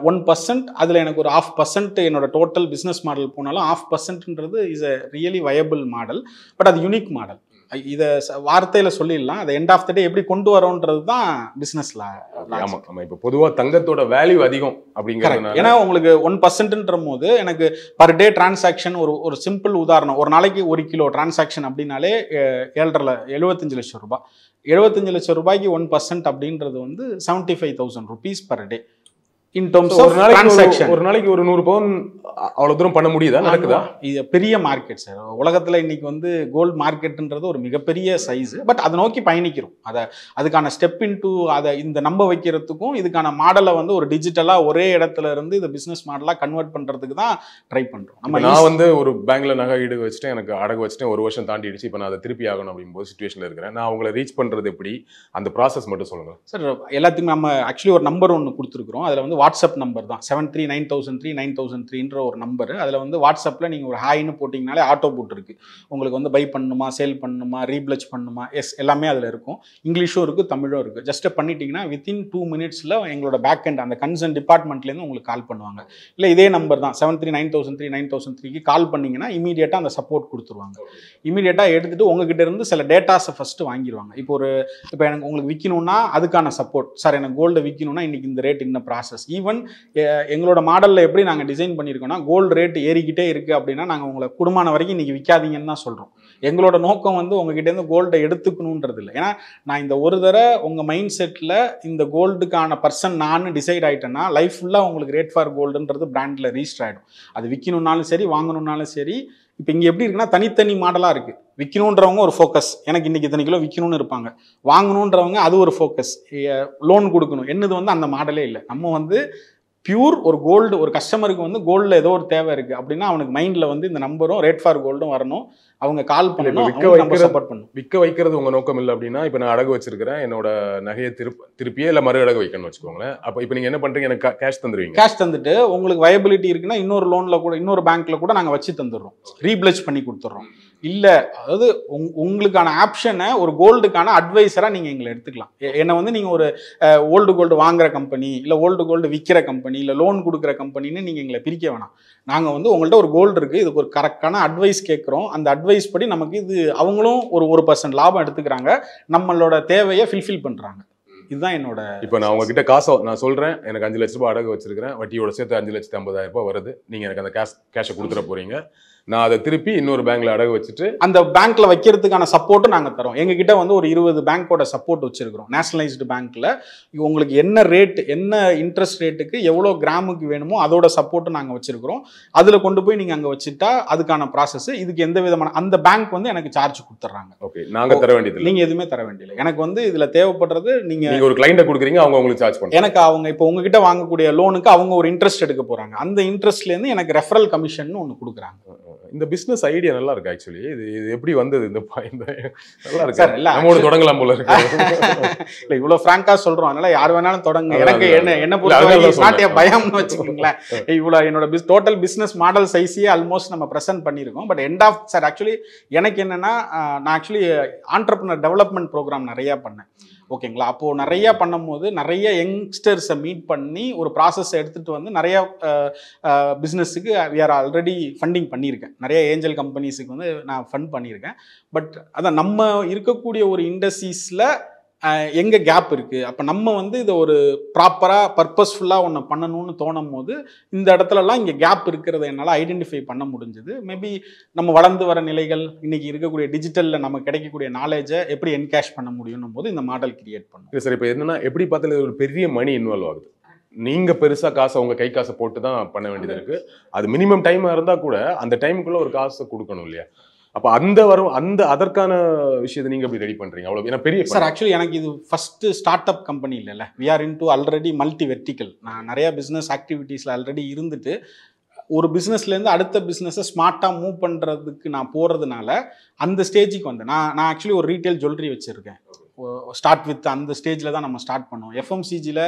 1%, அதில் எனக்கு ஒரு 0.5% என்னோட டோட்டல் பிஸ்னஸ் மாடல் போனாலும் 0.5%ன்றது is a really viable model. But அது யூனிக் மாடல். இதை வார்த்தையில் சொல்லிடலாம். அதை எண்ட் ஆஃப் த டே எப்படி கொண்டு வரோன்றது தான் பிஸ்னஸில். ஆமாம், இப்போ பொதுவாக தங்கத்தோட வேல்யூ அதிகம் அப்படிங்கிறது. ஏன்னா உங்களுக்கு 1%ன்ற போது எனக்கு பர் டே டிரான்சாக்ஷன் ஒரு சிம்பிள் உதாரணம், ஒரு நாளைக்கு 1 கிலோ டிரான்சாக்ஷன் அப்படின்னாலே 75 லட்சம் ரூபாய். 75 லட்சம் ரூபாய்க்கு 1% அப்படின்றது வந்து 75,000 rupees per day. In terms ஒரு ஆஃப் நாளைக்கு டிரான்சாக்ஷன். ஒரு நாளைக்கு ஒரு 100 பவுன் அவ்வளவு தூரம் பண்ண முடியுதா, நடக்குதா? இது பெரிய மார்க்கெட் சார். உலகத்துல இன்னைக்கு வந்து கோல்டு மார்க்கெட்ன்றது ஒரு மிகப்பெரிய சைஸ். பட் அதை நோக்கி பயணிக்கிறோம். அதுக்கான ஸ்டெப் இன்டு அதை இந்த நம்ப வைக்கிறதுக்கும் இதுக்கான மாடலை வந்து ஒரு டிஜிட்டலா ஒரே இடத்துல இருந்து இந்த பிசினஸ் மாடலா கன்வெர்ட் பண்றதுக்கு தான் ட்ரை பண்றோம். நான் வந்து ஒரு பேங்க்ல நகை ஈடு வச்சுட்டேன், எனக்கு அடகு வச்சுட்டேன், ஒரு வருஷம் தாண்டிடுச்சு, இப்போ நான் அதை திருப்பி ஆகணும் அப்படிங்கும்போது சுச்சுவேஷன்ல இருக்கிறேன். நான் அவங்களை ரீச் பண்றது எப்படி, அந்த ப்ராசஸ் மட்டும் சொல்லுங்க சார். எல்லாத்துக்குமே நம்ம ஆக்சுவலி ஒரு நம்பர் ஒன்று கொடுத்துருக்குறோம். அதில் வந்து வாட்ஸ்அப் நம்பர் தான் 7390039003ன்ற ஒரு நம்பர். அதில் வந்து வாட்ஸ்அப்பில் நீங்கள் ஒரு ஹாய்னு போட்டிங்கனாலே ஆட்டோ போட் இருக்குது. உங்களுக்கு வந்து பை பண்ணணுமா, சேல் பண்ணணுமா, ரீப்ளச் பண்ணணுமா, எல்லாமே அதில் இருக்கும். இங்கிலீஷும் இருக்குது, தமிழும் இருக்குது. ஜஸ்ட் பண்ணிட்டீங்கன்னா வித்தின் 2 மினிட்ஸில் எங்களோட பேக் எண்ட் அந்த கன்சர்ன் டிபார்ட்மெண்ட்லேருந்து உங்களுக்கு கால் பண்ணுவாங்க. இல்லை இதே நம்பர் தான் 7390039003க்கு கால் பண்ணிங்கன்னா இமீடியட்டாக அந்த சப்போர்ட் கொடுத்துருவாங்க. இமீடியட்டாக எடுத்துகிட்டு உங்ககிட்ட இருந்து சில டேட்டாஸை ஃபஸ்ட்டு வாங்கிடுவாங்க. இப்போ எனக்கு உங்களுக்கு விற்கணும்னா அதுக்கான சப்போர்ட். சார் எனக்கு கோல்டு விற்கணும்னா இன்னைக்கு இந்த ரேட் இன்ன ப்ராசஸ். ஈவன் எங்களோட மாடலில் எப்படி நாங்கள் டிசைன் பண்ணியிருக்கோம்னா கோல்டு ரேட் ஏறிக்கிட்டே இருக்குது அப்படின்னா நாங்கள் உங்களை குடும்பமான வரைக்கும் இன்றைக்கி விற்காதீங்கன்னு தான் சொல்கிறோம். எங்களோட நோக்கம் வந்து உங்ககிட்டேருந்து கோல்டை எடுத்துக்கணுன்றது இல்லை. ஏன்னா நான் இந்த ஒரு தடவை உங்கள் மைண்ட் செட்டில் இந்த கோல்டுக்கான பர்சன் நான் டிசைட் ஆகிட்டேன்னா லைஃப் ஃபுல்லாக உங்களுக்கு ரேட் ஃபார் கோல்டுன்றது பிராண்டில் ரிஜிஸ்டர் ஆகிடும். அது விற்கணுன்னாலும் சரி வாங்கணுன்னாலும் சரி. இப்போ இங்கே எப்படி இருக்குன்னா தனித்தனி மாடலாக இருக்குது. விற்கணுன்றவங்க ஒரு ஃபோக்கஸ், எனக்கு இன்றைக்கி இத்தனை கிலோ விற்கணும்னு இருப்பாங்க. வாங்கணுன்றவங்க அது ஒரு ஃபோக்கஸ், லோன் கொடுக்கணும். என்னது வந்து அந்த மாடலே இல்லை. நம்ம வந்து பியூர் ஒரு கோல்டு, ஒரு கஸ்டமருக்கு வந்து கோல்டில் ஏதோ ஒரு தேவை இருக்குது அப்படின்னா அவனுக்கு மைண்டில் வந்து இந்த நம்பரும் ரேட் ஃபார் கோல்டும் வரணும். அவங்க கால் பண்ணணும், சப்போர்ட் பண்ணணும். விற்க வைக்கிறது உங்கள் நோக்கம் இல்லை அப்படின்னா, இப்போ நான் அடகு வச்சிருக்கிறேன், என்னோட நகையை திருப்பியே இல்லை மறு அடகு வைக்கணும்னு வச்சுக்கோங்களேன். அப்போ இப்போ நீங்கள் என்ன பண்ணுறீங்க, எனக்கு கேஷ் தந்துடுவீங்க. கேஷ் தந்துட்டு உங்களுக்கு வயபிலிட்டி இருக்குன்னா இன்னொரு லோனில் கூட இன்னொரு பேங்க்கில் கூட நாங்கள் வச்சு தந்துடுறோம், ரீப்ளச் பண்ணி கொடுத்துட்றோம். இல்லை அதாவது உங்களுக்கான ஆப்ஷனை ஒரு கோல்டுக்கான அட்வைசராக நீங்கள் எங்களை எடுத்துக்கலாம். என்னை வந்து நீங்கள் ஒரு ஓல்டு கோல்டு வாங்குற கம்பெனி, இல்லை ஓல்டு கோல்டு விற்கிற கம்பெனி, இல்லை லோன் கொடுக்குற கம்பெனின்னு நீங்கள் எங்களை பிரிக்க வேணாம். நாங்கள் வந்து உங்கள்கிட்ட ஒரு கோல்டு இருக்குது, இதுக்கு ஒரு கரெக்டான அட்வைஸ் கேட்குறோம். அந்த அட்வைஸ் படி நமக்கு இது அவங்களும் ஒரு 1% லாபம் எடுத்துக்கிறாங்க, நம்மளோட தேவையை ஃபில்ஃபில் பண்ணுறாங்க. இதுதான் என்னோட. இப்போ நான் உங்ககிட்ட காசை நான் சொல்கிறேன், எனக்கு 5 லட்ச ரூபாய் அடகு வச்சிருக்கிறேன், வட்டியோட சேர்த்து 5,50,000 வருது, நீங்கள் எனக்கு அந்த கேஷை கொடுத்துட போகிறீங்க. நான் அதை திருப்பி இன்னொரு பேங்க்ல அடகு வச்சுட்டு அந்த பேங்க்ல வைக்கிறதுக்கான சப்போர்ட்டும் நாங்கள் தரோம். எங்ககிட்ட வந்து ஒரு 20 பேங்கோட சப்போர்ட் வச்சிருக்கிறோம். நேஷனலைஸ்டு பேங்க்ல உங்களுக்கு என்ன ரேட், என்ன இன்ட்ரெஸ்ட் ரேட்டுக்கு எவ்வளோ கிராமுக்கு வேணுமோ அதோட சப்போர்ட்டும் நாங்கள் வச்சிருக்கிறோம். அதில் கொண்டு போய் நீங்கள் அங்கே வச்சுட்டா அதுக்கான ப்ராசஸ். இதுக்கு எந்த விதமான அந்த பேங்க் வந்து எனக்கு சார்ஜ் கொடுத்துட்றாங்க. ஓகே, நாங்கள் தர வேண்டியது நீங்கள் எதுவுமே தர வேண்டியதில்லை. எனக்கு வந்து இதில் தேவைப்படுறது நீங்கள் ஒரு கிளைண்ட்டை கொடுக்குறீங்க, அவங்க உங்களுக்கு சார்ஜ் பண்ணுறாங்க. எனக்கு அவங்க இப்போ உங்ககிட்ட வாங்கக்கூடிய லோனுக்கு அவங்க ஒரு இன்ட்ரெஸ்ட் எடுக்க போகிறாங்க. அந்த இன்ட்ரெஸ்ட்லேருந்து எனக்கு ரெஃபரல் கமிஷன் ஒன்று கொடுக்குறாங்க. இந்த பிசினஸ் ஐடியா நல்லா இருக்கு. ஆக்சுவலி இது எப்படி வந்தது? இந்த நல்லா இருக்கு சார். நம்மோட தொடங்கலாம் போல இருக்கு. இல்லை இவ்வளோ ஃப்ராங்கா சொல்றோம், அதனால யார் வேணாலும் தொடங்க. எனக்கு என்ன பொறுத்தவரை பயம்னு வச்சுக்கோங்களேன். இவ்வளோ என்னோட டோட்டல் பிசினஸ் மாடல் சைஸையே ஆல்மோஸ்ட் நம்ம ப்ரெசென்ட் பண்ணியிருக்கோம். But end of sir actually எனக்கு என்னன்னா, நான் ஆக்சுவலி ஆண்டர்பிரினர் டெவலப்மெண்ட் ப்ரோக்ராம் நிறையா பண்ணேன். ஓகேங்களா? அப்போது நிறையா பண்ணும்போது நிறைய யங்ஸ்டர்ஸை மீட் பண்ணி ஒரு ப்ராசஸை எடுத்துகிட்டு வந்து நிறையா பிஸ்னஸுக்கு வி ஆர் ஆல்ரெடி ஃபண்டிங் பண்ணியிருக்கேன். நிறைய ஏஞ்சல் கம்பெனிஸுக்கு வந்து நான் ஃபண்ட் பண்ணியிருக்கேன். பட் அதான் நம்ம இருக்கக்கூடிய ஒரு இண்டஸ்ட்ரீஸில் எங்கே கேப் இருக்குது, அப்போ நம்ம வந்து இதை ஒரு ப்ராப்பராக பர்பஸ்ஃபுல்லாக ஒன்று பண்ணணும்னு தோணும் போது இந்த இடத்துலலாம் இங்கே கேப் இருக்கிறத என்னால் ஐடென்டிஃபை பண்ண முடிஞ்சுது. மேபி நம்ம வளர்ந்து வர நிலைகள், இன்றைக்கி இருக்கக்கூடிய டிஜிட்டலில் நமக்கு கிடைக்கக்கூடிய நாலேஜை எப்படி என்கேஷ் பண்ண முடியும் போது இந்த மாடல் கிரியேட் பண்ணும். சார் இப்போ என்னென்னா, எப்படி பார்த்தாலும் ஒரு பெரிய மணி இன்வால்வ் ஆகுது. நீங்கள் பெருசாக காசை உங்கள் கை காசை போட்டு தான் பண்ண வேண்டியது இருக்குது. அது மினிமம் டைமாக இருந்தால் கூட அந்த டைமுக்குள்ளே ஒரு காசை கொடுக்கணும் இல்லையா? அப்போ அதற்கான விஷயத்தை நீங்கள் எப்படி ரெடி பண்ணுறீங்க? அவ்வளோ ஏன்னா பெரிய சார் ஆக்சுவலி எனக்கு இது ஃபஸ்ட்டு ஸ்டார்ட் அப் கம்பெனி இல்லைல்ல. We are into already multi vertical. நான் நிறையா பிஸ்னஸ் ஆக்டிவிட்டீஸில் ஆல்ரெடி இருந்துட்டு ஒரு பிஸ்னஸ்லேருந்து அடுத்த பிஸ்னஸை ஸ்மார்ட்டாக மூவ் பண்ணுறதுக்கு நான் போகிறதுனால அந்த ஸ்டேஜுக்கு வந்தேன். நான் ஆக்சுவலி ஒரு ரீட்டைல் ஜுவல்லரி வச்சுருக்கேன். ஸ்டார்ட் வித் அந்த ஸ்டேஜில் தான் நம்ம ஸ்டார்ட் பண்ணுவோம். எஃப்எம்சிஜியில்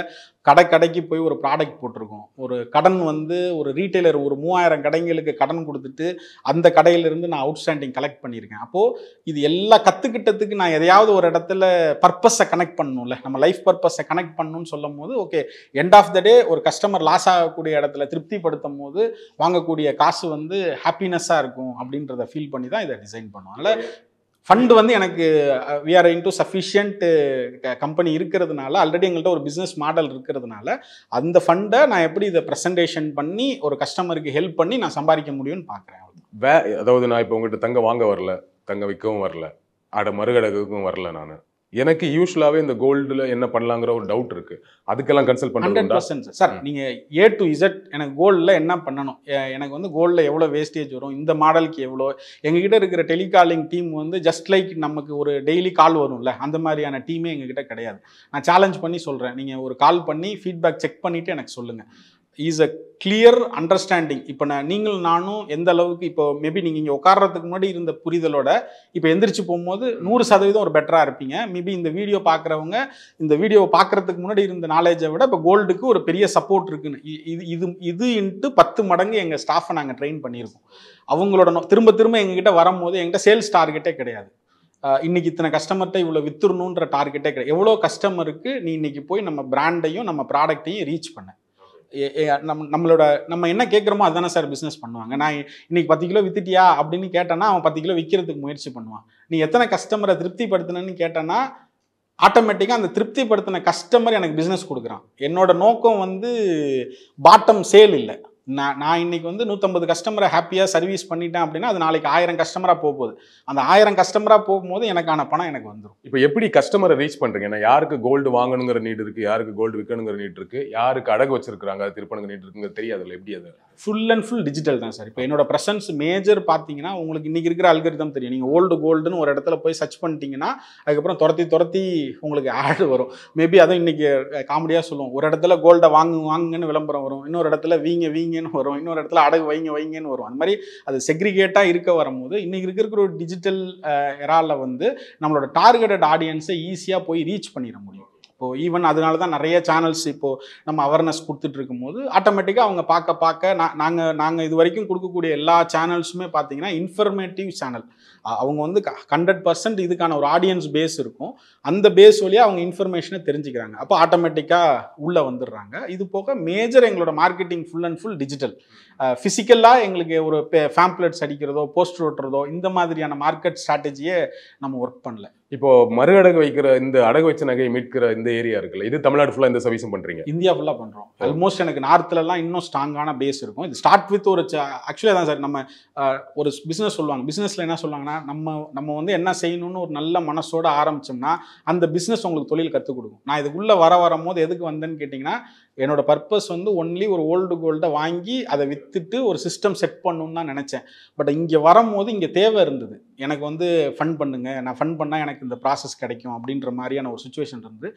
கடைக்கு போய் ஒரு ப்ராடக்ட் போட்டிருக்கோம். ஒரு கடன் வந்து ஒரு ரீட்டைலர் ஒரு 3000 கடைங்களுக்கு கடன் கொடுத்துட்டு அந்த கடையிலேருந்து நான் அவுட்ஸ்டாண்டிங் கலெக்ட் பண்ணியிருக்கேன். அப்போது இது எல்லாம் கற்றுக்கிட்டதுக்கு நான் எதையாவது ஒரு இடத்துல பர்பஸை கனெக்ட் பண்ணணும்ல, நம்ம லைஃப் பர்பஸை கனெக்ட் பண்ணணும்னு சொல்லும் போது ஓகே எண்ட் ஆஃப் த டே ஒரு கஸ்டமர் லாஸ் ஆகக்கூடிய இடத்துல திருப்திப்படுத்தும் போது வாங்கக்கூடிய காசு வந்து ஹாப்பினஸ்ஸாக இருக்கும் அப்படின்றத ஃபீல் பண்ணி தான் இதை டிசைன் பண்ணுவோம். அதனால் ஃபண்டு வந்து எனக்கு we are into sufficient company இருக்கிறதுனால, ஆல்ரெடி எங்கள்கிட்ட ஒரு பிஸ்னஸ் மாடல் இருக்கிறதுனால அந்த ஃபண்டை நான் எப்படி இதை ப்ரெசன்டேஷன் பண்ணி ஒரு கஸ்டமருக்கு ஹெல்ப் பண்ணி நான் சம்பாதிக்க முடியும்னு பார்க்குறேன். அதாவது நான் இப்போ உங்கள்கிட்ட தங்க வாங்க வரல, தங்க விற்கவும் வரல, மறுகடகுக்கும் வரல. நான் எனக்கு யூஸ்வலாவே இந்த கோல்டுல என்ன பண்ணலாங்கிற ஒரு டவுட் இருக்கு. அதுக்கெல்லாம் கன்சல்ட் பண்றதுண்டா? 100% சார். நீங்க A to Z எனக்கு கோல்டில் என்ன பண்ணணும், எனக்கு வந்து கோல்டில் எவ்வளோ வேஸ்டேஜ் வரும், இந்த மாடலுக்கு எவ்வளோ, எங்ககிட்ட இருக்கிற டெலிகாலிங் டீம் வந்து ஜஸ்ட் லைக் நமக்கு ஒரு டெய்லி கால் வரும்ல, அந்த மாதிரியான டீமே எங்ககிட்ட கிடையாது. நான் சேலஞ்ச் பண்ணி சொல்கிறேன், நீங்கள் ஒரு கால் பண்ணி ஃபீட்பேக் செக் பண்ணிவிட்டு எனக்கு சொல்லுங்கள். Is a clear understanding. இப்போ நீங்களும் நானும் எந்த அளவுக்கு இப்போ மேபி நீங்கள் இங்கே உட்கார்றதுக்கு முன்னாடி இருந்த புரிதலோட இப்போ எந்திரிச்சு போகும்போது 100% ஒரு பெட்டராக இருப்பீங்க. மேபி இந்த வீடியோ பார்க்குறவங்க இந்த வீடியோவை பார்க்குறதுக்கு முன்னாடி இருந்த நாலேஜை விட இப்போ கோல்டுக்கு ஒரு பெரிய சப்போர்ட் இருக்குன்னு இது இன்ட்டு 10 மடங்கு எங்கள் ஸ்டாஃபை நாங்கள் ட்ரெயின் பண்ணியிருக்கோம். அவங்களோட திரும்ப திரும்ப எங்ககிட்ட வரும்போது எங்கிட்ட சேல்ஸ் டார்கெட்டே கிடையாது. இன்னைக்கு இத்தனை கஸ்டமர்கிட்ட இவ்வளோ வித்துடணுன்ற டார்கெட்டே கிடையாது. எவ்வளோ கஸ்டமருக்கு நீ இன்னைக்கு போய் நம்ம பிராண்டையும் நம்ம ப்ராடக்டையும் ரீச் பண்ண, நம்ம என்ன கேட்குறோமோ அதுதானே சார் பிஸ்னஸ் பண்ணுவாங்க. நான் இன்னைக்கு 10 கிலோ வித்துட்டியா அப்படின்னு கேட்டேன்னா அவன் 10 கிலோ விற்கிறதுக்கு முயற்சி பண்ணுவான். நீ எத்தனை கஸ்டமரை திருப்திப்படுத்தினு கேட்டேன்னா ஆட்டோமேட்டிக்காக அந்த திருப்திப்படுத்தின கஸ்டமர் எனக்கு பிஸ்னஸ் கொடுக்குறான். என்னோட நோக்கம் வந்து பாட்டம் சேல் இல்லை. நான் இன்னைக்கு வந்து 150 கஸ்டமரை ஹாப்பியாக சர்வீஸ் பண்ணிட்டேன் அப்படின்னா அது நாளைக்கு 1000 கஸ்டமராக போகுது. அந்த 1000 கஸ்டமராக போகும்போது எனக்கான பணம் எனக்கு வந்துடும். இப்போ எப்படி கஸ்டமரை ரீச் பண்றீங்க? ஏன்னா யாருக்கு கோல்டு வாங்கணுங்கிற நீட் இருக்கு, யாருக்கு கோல்டு விற்கணுங்கிற நீட் இருக்கு, யாருக்கு அடகு வச்சிருக்காங்க அது திருப்பணுங்கிற நீட் இருக்குங்க தெரியாதுல்ல. எப்படி அது? ஃபுல் அண்ட் ஃபுல் டிஜிட்டல் தான் சார். இப்போ என்னோட ப்ரெசன்ஸ் மேஜர் பார்த்தீங்கன்னா உங்களுக்கு இன்னைக்கு இருக்கிற அல்காரிதம் தெரியும். நீங்கள் ஓல்டு கோல்டுன்னு ஒரு இடத்துல போய் சர்ச் பண்ணிட்டீங்கன்னா அதுக்கப்புறம் துரத்தி உங்களுக்கு ஆட் வரும். மேபி அதுவும் இன்னைக்கு காமெடியாக சொல்லுவோம், ஒரு இடத்துல கோல்டை வாங்குங்கன்னு விளம்பரம் வரும், இன்னொரு இடத்துல வீங்கன்னு வரும், இன்னொரு இடத்துல அடகு வைங்கன்னு வரும். அந்த மாதிரி அது செக்ரிகேட்டாக இருக்க வரும்போது இன்னைக்கு இருக்கிற ஒரு டிஜிட்டல் எரால வந்து நம்மளோட டார்கெட்டட் ஆடியன்ஸை ஈஸியாக போய் ரீச் பண்ணிட முடியும். இப்போது ஈவன் அதனால தான் நிறைய சேனல்ஸ் இப்போது நம்ம அவேர்னஸ் கொடுத்துட்டு இருக்கும்போது ஆட்டோமேட்டிக்காக அவங்க பார்க்க நாங்கள் இது வரைக்கும் கொடுக்கக்கூடிய எல்லா சேனல்ஸுமே பார்த்தீங்கன்னா இன்ஃபர்மேட்டிவ் சேனல். அவங்க வந்து 100% இதுக்கான ஒரு ஆடியன்ஸ் பேஸ் இருக்கும். அந்த பேஸ் வழியாக அவங்க இன்ஃபர்மேஷனை தெரிஞ்சுக்கிறாங்க. அப்போ ஆட்டோமேட்டிக்காக உள்ளே வந்துடுறாங்க. இது போக மேஜர் எங்களோட marketing full and full digital. ஃபிசிக்கலாக எங்களுக்கு ஒரு பேம்ப்ளெட்ஸ் அடிக்கிறதோ போஸ்டர் ஓட்டுறதோ இந்த மாதிரியான மார்க்கெட் ஸ்ட்ராட்டஜியை நம்ம ஒர்க் பண்ணல. இப்போ மறு அடகு வைக்கிற இந்த அடகு வச்ச நகையை மீட்கிற இந்த ஏரியா இருக்குல்ல, இது தமிழ்நாடு ஃபுல்லாக இந்த சர்வீஸும் பண்றீங்க? இந்தியா ஃபுல்லாக பண்ணுறோம். ஆல்மோஸ்ட் எனக்கு நார்த்லலாம் இன்னும் ஸ்ட்ராங்கான பேஸ் இருக்கும். இது ஸ்டார்ட் வித் ஒரு ஆக்சுவலாக தான் சார். நம்ம ஒரு பிஸ்னஸ் சொல்லுவாங்க, பிஸ்னஸில் என்ன சொல்லுவாங்கன்னா நம்ம வந்து என்ன செய்யணும்னு ஒரு நல்ல மனசோட ஆரம்பிச்சோம்னா அந்த பிஸ்னஸ் உங்களுக்கு தொழில் கற்றுக் கொடுக்கும். நான் இதுக்குள்ளே வரும்போது எதுக்கு வந்தேன்னு கேட்டிங்கன்னா என்னோட பர்பஸ் வந்து ஒன்லி ஒரு ஓல்டு கோல்டை வாங்கி அதை விற்றுட்டு ஒரு சிஸ்டம் செட் பண்ணணும்னு தான் நினச்சேன். பட் இங்கே வரும்போது இங்கே தேவை இருந்தது. எனக்கு வந்து ஃபண்ட் பண்ணுங்க, நான் ஃபண்ட் பண்ணால் எனக்கு இந்த ப்ராசஸ் கிடைக்கும் அப்படின்ற மாதிரியான ஒரு சுச்சுவேஷன் இருந்து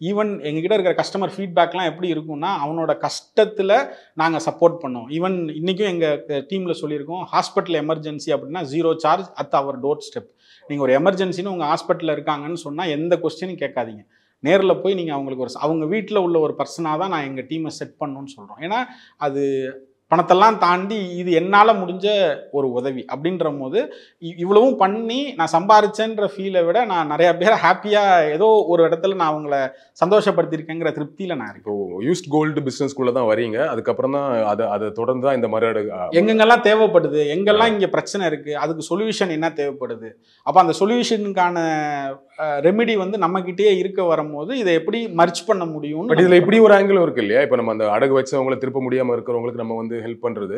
ஈவன் எங்ககிட்ட இருக்கிற கஸ்டமர் ஃபீட்பேக்லாம் எப்படி இருக்கும்னா அவனோட கஷ்டத்தில் நாங்கள் சப்போர்ட் பண்ணோம். ஈவன் இன்றைக்கும் எங்கள் டீமில் சொல்லியிருக்கோம், ஹாஸ்பிட்டல் எமர்ஜென்சி அப்படின்னா 0 charge at our doorstep. நீங்கள் ஒரு எமர்ஜென்சின்னு உங்கள் ஹாஸ்பிட்டலில் இருக்காங்கன்னு சொன்னால் எந்த கொஸ்டினும் கேட்காதீங்க, நேரில் போய் நீங்கள் அவங்களுக்கு அவங்க வீட்டில் உள்ள ஒரு பர்சனாக தான் நான் எங்கள் டீமை செட் பண்ணணும்னு சொல்கிறோம். ஏன்னா அது பணத்தெல்லாம் தாண்டி இது என்னால் முடிஞ்ச ஒரு உதவி அப்படின்ற போது இவ்வளவும் பண்ணி நான் சம்பாரிச்சேன்ற ஃபீலை விட நான் நிறையா பேரை ஹாப்பியாக ஏதோ ஒரு இடத்துல நான் அவங்கள சந்தோஷப்படுத்தியிருக்கேங்கிற திருப்தியில் நான் இருக்கேன். இப்போ யூஸ்ட் கோல்டு பிஸ்னஸ்குள்ளே தான் வரீங்க, அதுக்கப்புறம் தான் அதை தொடர்ந்து தான் இந்த மறு அடகு எங்கெங்கெல்லாம் தேவைப்படுது, எங்கெல்லாம் இங்கே பிரச்சனை இருக்குது, அதுக்கு சொல்யூஷன் என்ன தேவைப்படுது, அப்போ அந்த சொல்யூஷனுக்கான ரெமெடி வந்து நம்மகிட்டயே இருக்க வரும்போது இதை எப்படி மர்ச் பண்ண முடியும். பட் இதில் இப்படி ஒரு ஆங்கிளும் இருக்கு இல்லையா? இப்போ நம்ம அந்த அடகு வச்சவங்களை திருப்ப முடியாமல் இருக்கிறவங்களுக்கு நம்ம வந்து ஹெல்ப் பண்ணுறது,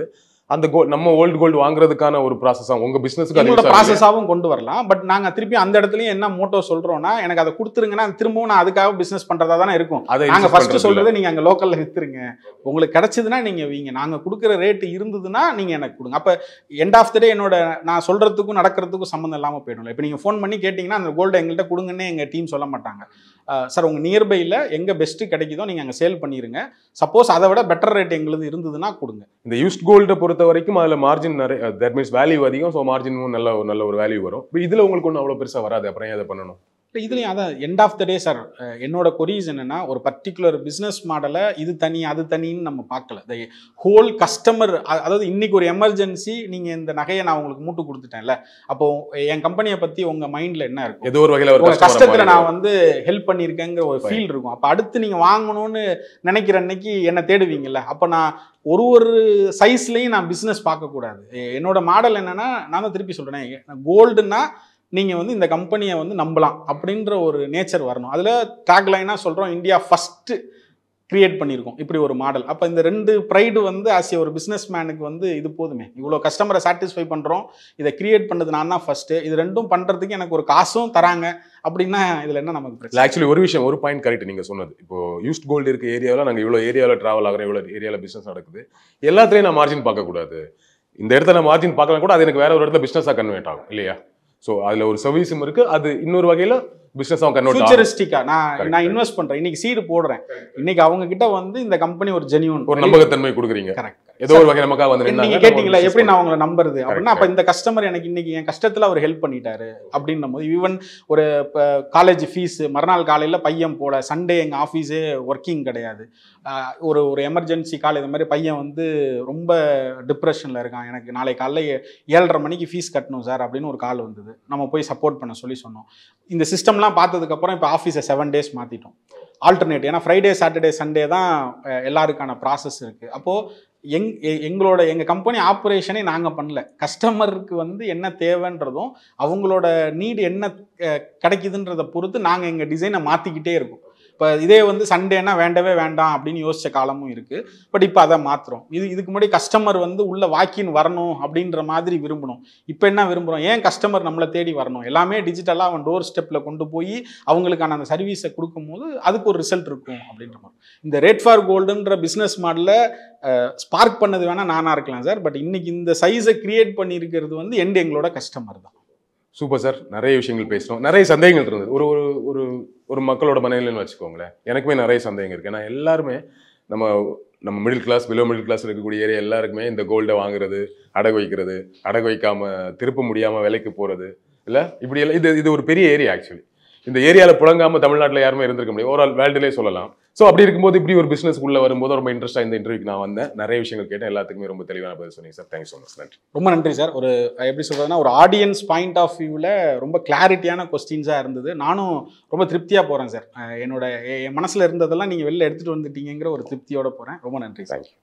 அந்த நம்ம ஓல்டு கோல்டு வாங்குறதுக்கான ஒரு ப்ராசஸாக உங்கள் பிஸ்னஸுக்கு ப்ராசஸாகவும் கொண்டு வரலாம். பட் நாங்கள் திருப்பி அந்த இடத்துலையும் என்ன மோட்டோ சொல்கிறோன்னா எனக்கு அதை கொடுத்துருங்கன்னா திரும்பவும் நான் அதுக்காக பிஸ்னஸ் பண்ணுறதா தானே இருக்கும். நாங்கள் ஃபஸ்ட்டு சொல்கிறது நீங்கள் அங்கே லோக்கலில் விற்றுருங்க, உங்களுக்கு கிடச்சிதுன்னா நீங்கள் வீங்க, நாங்கள் கொடுக்குற ரேட்டு இருந்ததுன்னா நீங்கள் எனக்கு கொடுங்க. அப்போ எண்ட் ஆஃப் த டே என்னோட நான் சொல்கிறதுக்கும் நடக்கிறதுக்கும் சம்மந்தம் இல்லாமல் போயிடும். இப்போ நீங்கள் ஃபோன் பண்ணி கேட்டிங்கன்னா அந்த கோல்டு எங்கள்கிட்ட கொடுங்கன்னே எங்கள் டீம் சொல்ல மாட்டாங்க. சார் உங்கள் நியர்பையில் எங்கே பெஸ்ட்டு கிடைக்குதோ நீங்கள் அங்கே சேல் பண்ணிடுங்க, சப்போஸ் அதை விட பெட்டர் ரேட் எங்களுக்கு இருந்ததுன்னா கொடுங்க. இந்த யூஸ்ட் கோல்டை பொறுத்த வரைக்கும் அதில் மார்ஜின் நிறைய, தட் மீன்ஸ் வேல்யூ அதிகம், ஸோ மார்ஜினும் நல்ல ஒரு வேல்யூ வரும். இப்போ இதில் உங்களுக்கு ஒன்றும் அவ்வளோ பெருசாக வராது, அப்புறம் அதை பண்ணணும். இதுலையும் அதான் end of the day sir என்னோட கொரீஸ் என்னென்னா ஒரு பர்டிகுலர் பிஸ்னஸ் மாடலை இது தனி அது தனின்னு நம்ம பார்க்கல. த ஹோல் கஸ்டமர், அதாவது இன்றைக்கி ஒரு எமர்ஜென்சி நீங்கள் இந்த நகையை நான் உங்களுக்கு மூட்டு கொடுத்துட்டேன்ல, அப்போது என் கம்பெனியை பற்றி உங்கள் மைண்டில் என்ன இருக்கும், ஏதோ ஒரு வகையில் ஒரு கஷ்டத்தில் நான் வந்து ஹெல்ப் பண்ணியிருக்கேங்கிற ஒரு ஃபீல் இருக்கும். அப்போ அடுத்து நீங்கள் வாங்கணும்னு நினைக்கிற அன்னைக்கு என்னை தேடுவீங்கல்ல. அப்போ நான் ஒரு சைஸ்லையும் நான் பிஸ்னஸ் பார்க்கக்கூடாது. என்னோட மாடல் என்னென்னா நான் தான் திருப்பி சொல்கிறேன், கோல்டுன்னா நீங்கள் வந்து இந்த கம்பெனியை வந்து நம்பலாம் அப்படின்ற ஒரு நேச்சர் வரணும். அதில் டேக்லைனாக சொல்கிறோம், இந்தியா ஃபஸ்ட்டு கிரியேட் பண்ணியிருக்கோம் இப்படி ஒரு மாடல். அப்போ இந்த 2 ப்ரைடு வந்து ஆசிய ஒரு பிஸ்னஸ் மேனுக்கு வந்து இது போதுமே, இவ்வளோ கஸ்டமரை சாட்டிஸ்ஃபை பண்ணுறோம், இதை கிரியேட் பண்ணது நான் தான் ஃபஸ்ட்டு, இது 2ம் பண்ணுறதுக்கு எனக்கு ஒரு காசும் தராங்க அப்படின்னா இதில் என்ன நமக்கு பிரச்சனை? ஆக்சுவலி ஒரு விஷயம், ஒரு பாயிண்ட் கரெக்ட் நீங்கள் சொன்னது. இப்போ யூஸ்ட் கோல்டு இருக்க ஏரியாவில் நாங்கள் இவ்வளோ ஏரியாவில் ட்ராவல் ஆகிறோம், இவ்வளோ ஏரியாவில் பிஸ்னஸ் நடக்குது, எல்லாத்துலேயும் நான் மார்ஜின் பார்க்கக்கூடாது. இந்த இடத்துல நான் மார்ஜின் பார்க்கலாம் கூட, அது எனக்கு வேற ஒரு இடத்துல பிஸ்னஸாக கன்வெர்ட் ஆகும் இல்லையா? ஸோ அதில் ஒரு சர்வீஸும் இருக்குது, அது இன்னொரு வகையில் பிசினஸ் கன்வெர்ட் ஃபியூச்சரிஸ்டிக்கா நான் இன்வெஸ்ட் பண்றேன், இன்னைக்கு சீடு போடுறேன், இன்னைக்கு அவங்க கிட்ட வந்து இந்த கம்பெனி ஒரு ஜெனியூன் ஒரு நம்பகத்தன்மை கொடுக்குறீங்க. கரெக்ட். ஏதோ ஒரு வகை நமக்காக வந்து நீங்க கேட்டீங்களா எப்படி நான் அவங்களை நம்புறது அப்படின்னா, அப்ப இந்த கஸ்டமர் எனக்கு இன்னைக்கு என் கஷ்டத்துல அவர் ஹெல்ப் பண்ணிட்டாரு அப்படின்னும் போது, ஈவன் ஒரு காலேஜ் ஃபீஸ் மறுநாள் காலையில பையன் போல, சண்டே எங்க ஆஃபீஸே ஒர்க்கிங் கிடையாது, ஒரு எமர்ஜென்சி கால், இது மாதிரி பையன் வந்து ரொம்ப டிப்ரெஷன்ல இருக்கான், எனக்கு நாளை காலைல 7:30 மணிக்கு ஃபீஸ் கட்டணும் சார் அப்படின்னு ஒரு கால் வந்தது, நம்ம போய் சப்போர்ட் பண்ண சொன்னோம். இந்த சிஸ்டம்லாம் பார்த்ததுக்கப்புறம் இப்போ ஆஃபீஸை 7 days மாற்றிட்டோம், ஆல்டர்னேட். ஏன்னா ஃப்ரைடே சாட்டர்டே சண்டே தான் எல்லாருக்கான ப்ராசஸ் இருக்குது. அப்போது எங்கள் கம்பெனி ஆப்ரேஷனே நாங்கள் பண்ணல, கஸ்டமருக்கு வந்து என்ன தேவைன்றதும் அவங்களோட நீடு என்ன கிடைக்குதுன்றதை பொறுத்து நாங்கள் எங்கள் டிசைனை மாற்றிக்கிட்டே இருக்கோம். இப்போ இதே வந்து சண்டேனா வேண்டவே வேண்டாம் அப்படின்னு யோசிச்ச காலமும் இருக்குது. பட் இப்போ அதை மாற்றுறோம். இதுக்கு முன்னாடி கஸ்டமர் வந்து உள்ள வாக்கின் வரணும் அப்படின்ற மாதிரி விரும்பணும். இப்போ என்ன விரும்புகிறோம், ஏன் கஸ்டமர் நம்மளை தேடி வரணும், எல்லாமே டிஜிட்டலாக அவன் டோர் ஸ்டெப்பில் கொண்டு போய் அவங்களுக்கான அந்த சர்வீஸை கொடுக்கும்போது அதுக்கு ஒரு ரிசல்ட் இருக்கும் அப்படின்ற மாதிரி. இந்த ரேட் ஃபார் கோல்டுன்ற பிஸ்னஸ் மாடலில் ஸ்பார்க் பண்ணது வேணால் நானாக இருக்கலாம் சார், பட் இன்னைக்கு இந்த சைஸை கிரியேட் பண்ணியிருக்கிறது வந்து எங்களோட கஸ்டமர் தான். சூப்பர் சார், நிறைய விஷயங்கள் பேசணும், நிறைய சந்தேகங்கள் இருந்தது. ஒரு ஒரு ஒரு மக்களோட மனநிலைன்னு வச்சுக்கோங்களேன், எனக்குமே நிறைய சந்தேகம் இருக்குது. ஏன்னா எல்லாருமே நம்ம middle class, below middle class இருக்கக்கூடிய ஏரியா எல்லாருக்குமே இந்த கோல்டை வாங்குறது, அடகு வைக்கிறது, அடகு வைக்காமல் திருப்ப முடியாமல் விலைக்கு போகிறது இல்லை, இப்படி எல்லாம் இது ஒரு பெரிய ஏரியா. ஆக்சுவலி இந்த ஏரியாவில் புழங்காமல் தமிழ்நாட்டில் யாருமே இருந்திருக்க முடியும், ஓவரால் வேர்ல்டுலேயே சொல்லலாம். ஸோ அப்படி இருக்கும்போது இப்படி ஒரு பிஸ்னஸ் உள்ள வரும்போது ரொம்ப இன்ட்ரெஸ்ட்டாக இந்த இன்டர்வியூக்கு நான் வந்தேன், நிறைய விஷயங்கள் கேட்டேன், எல்லாத்துக்குமே ரொம்ப தெளிவான பதில் சொன்னீங்க சார். Thank you so much. நன்றி. ரொம்ப நன்றி சார். ஒரு எப்படி சொல்கிறதுனா, ஒரு ஆடியன்ஸ் பாயிண்ட் ஆஃப் வியூவில் ரொம்ப கிளாரிட்டியான கொஸ்டின்ஸாக இருந்தது. நானும் ரொம்ப திருப்தியாக போகிறேன் சார். என் மனசில் இருந்ததெல்லாம் நீங்கள் வெளில எடுத்துகிட்டு வந்துட்டீங்கிற ஒரு திருப்தியோடு போகிறேன். ரொம்ப நன்றி. தேங்க்யூ.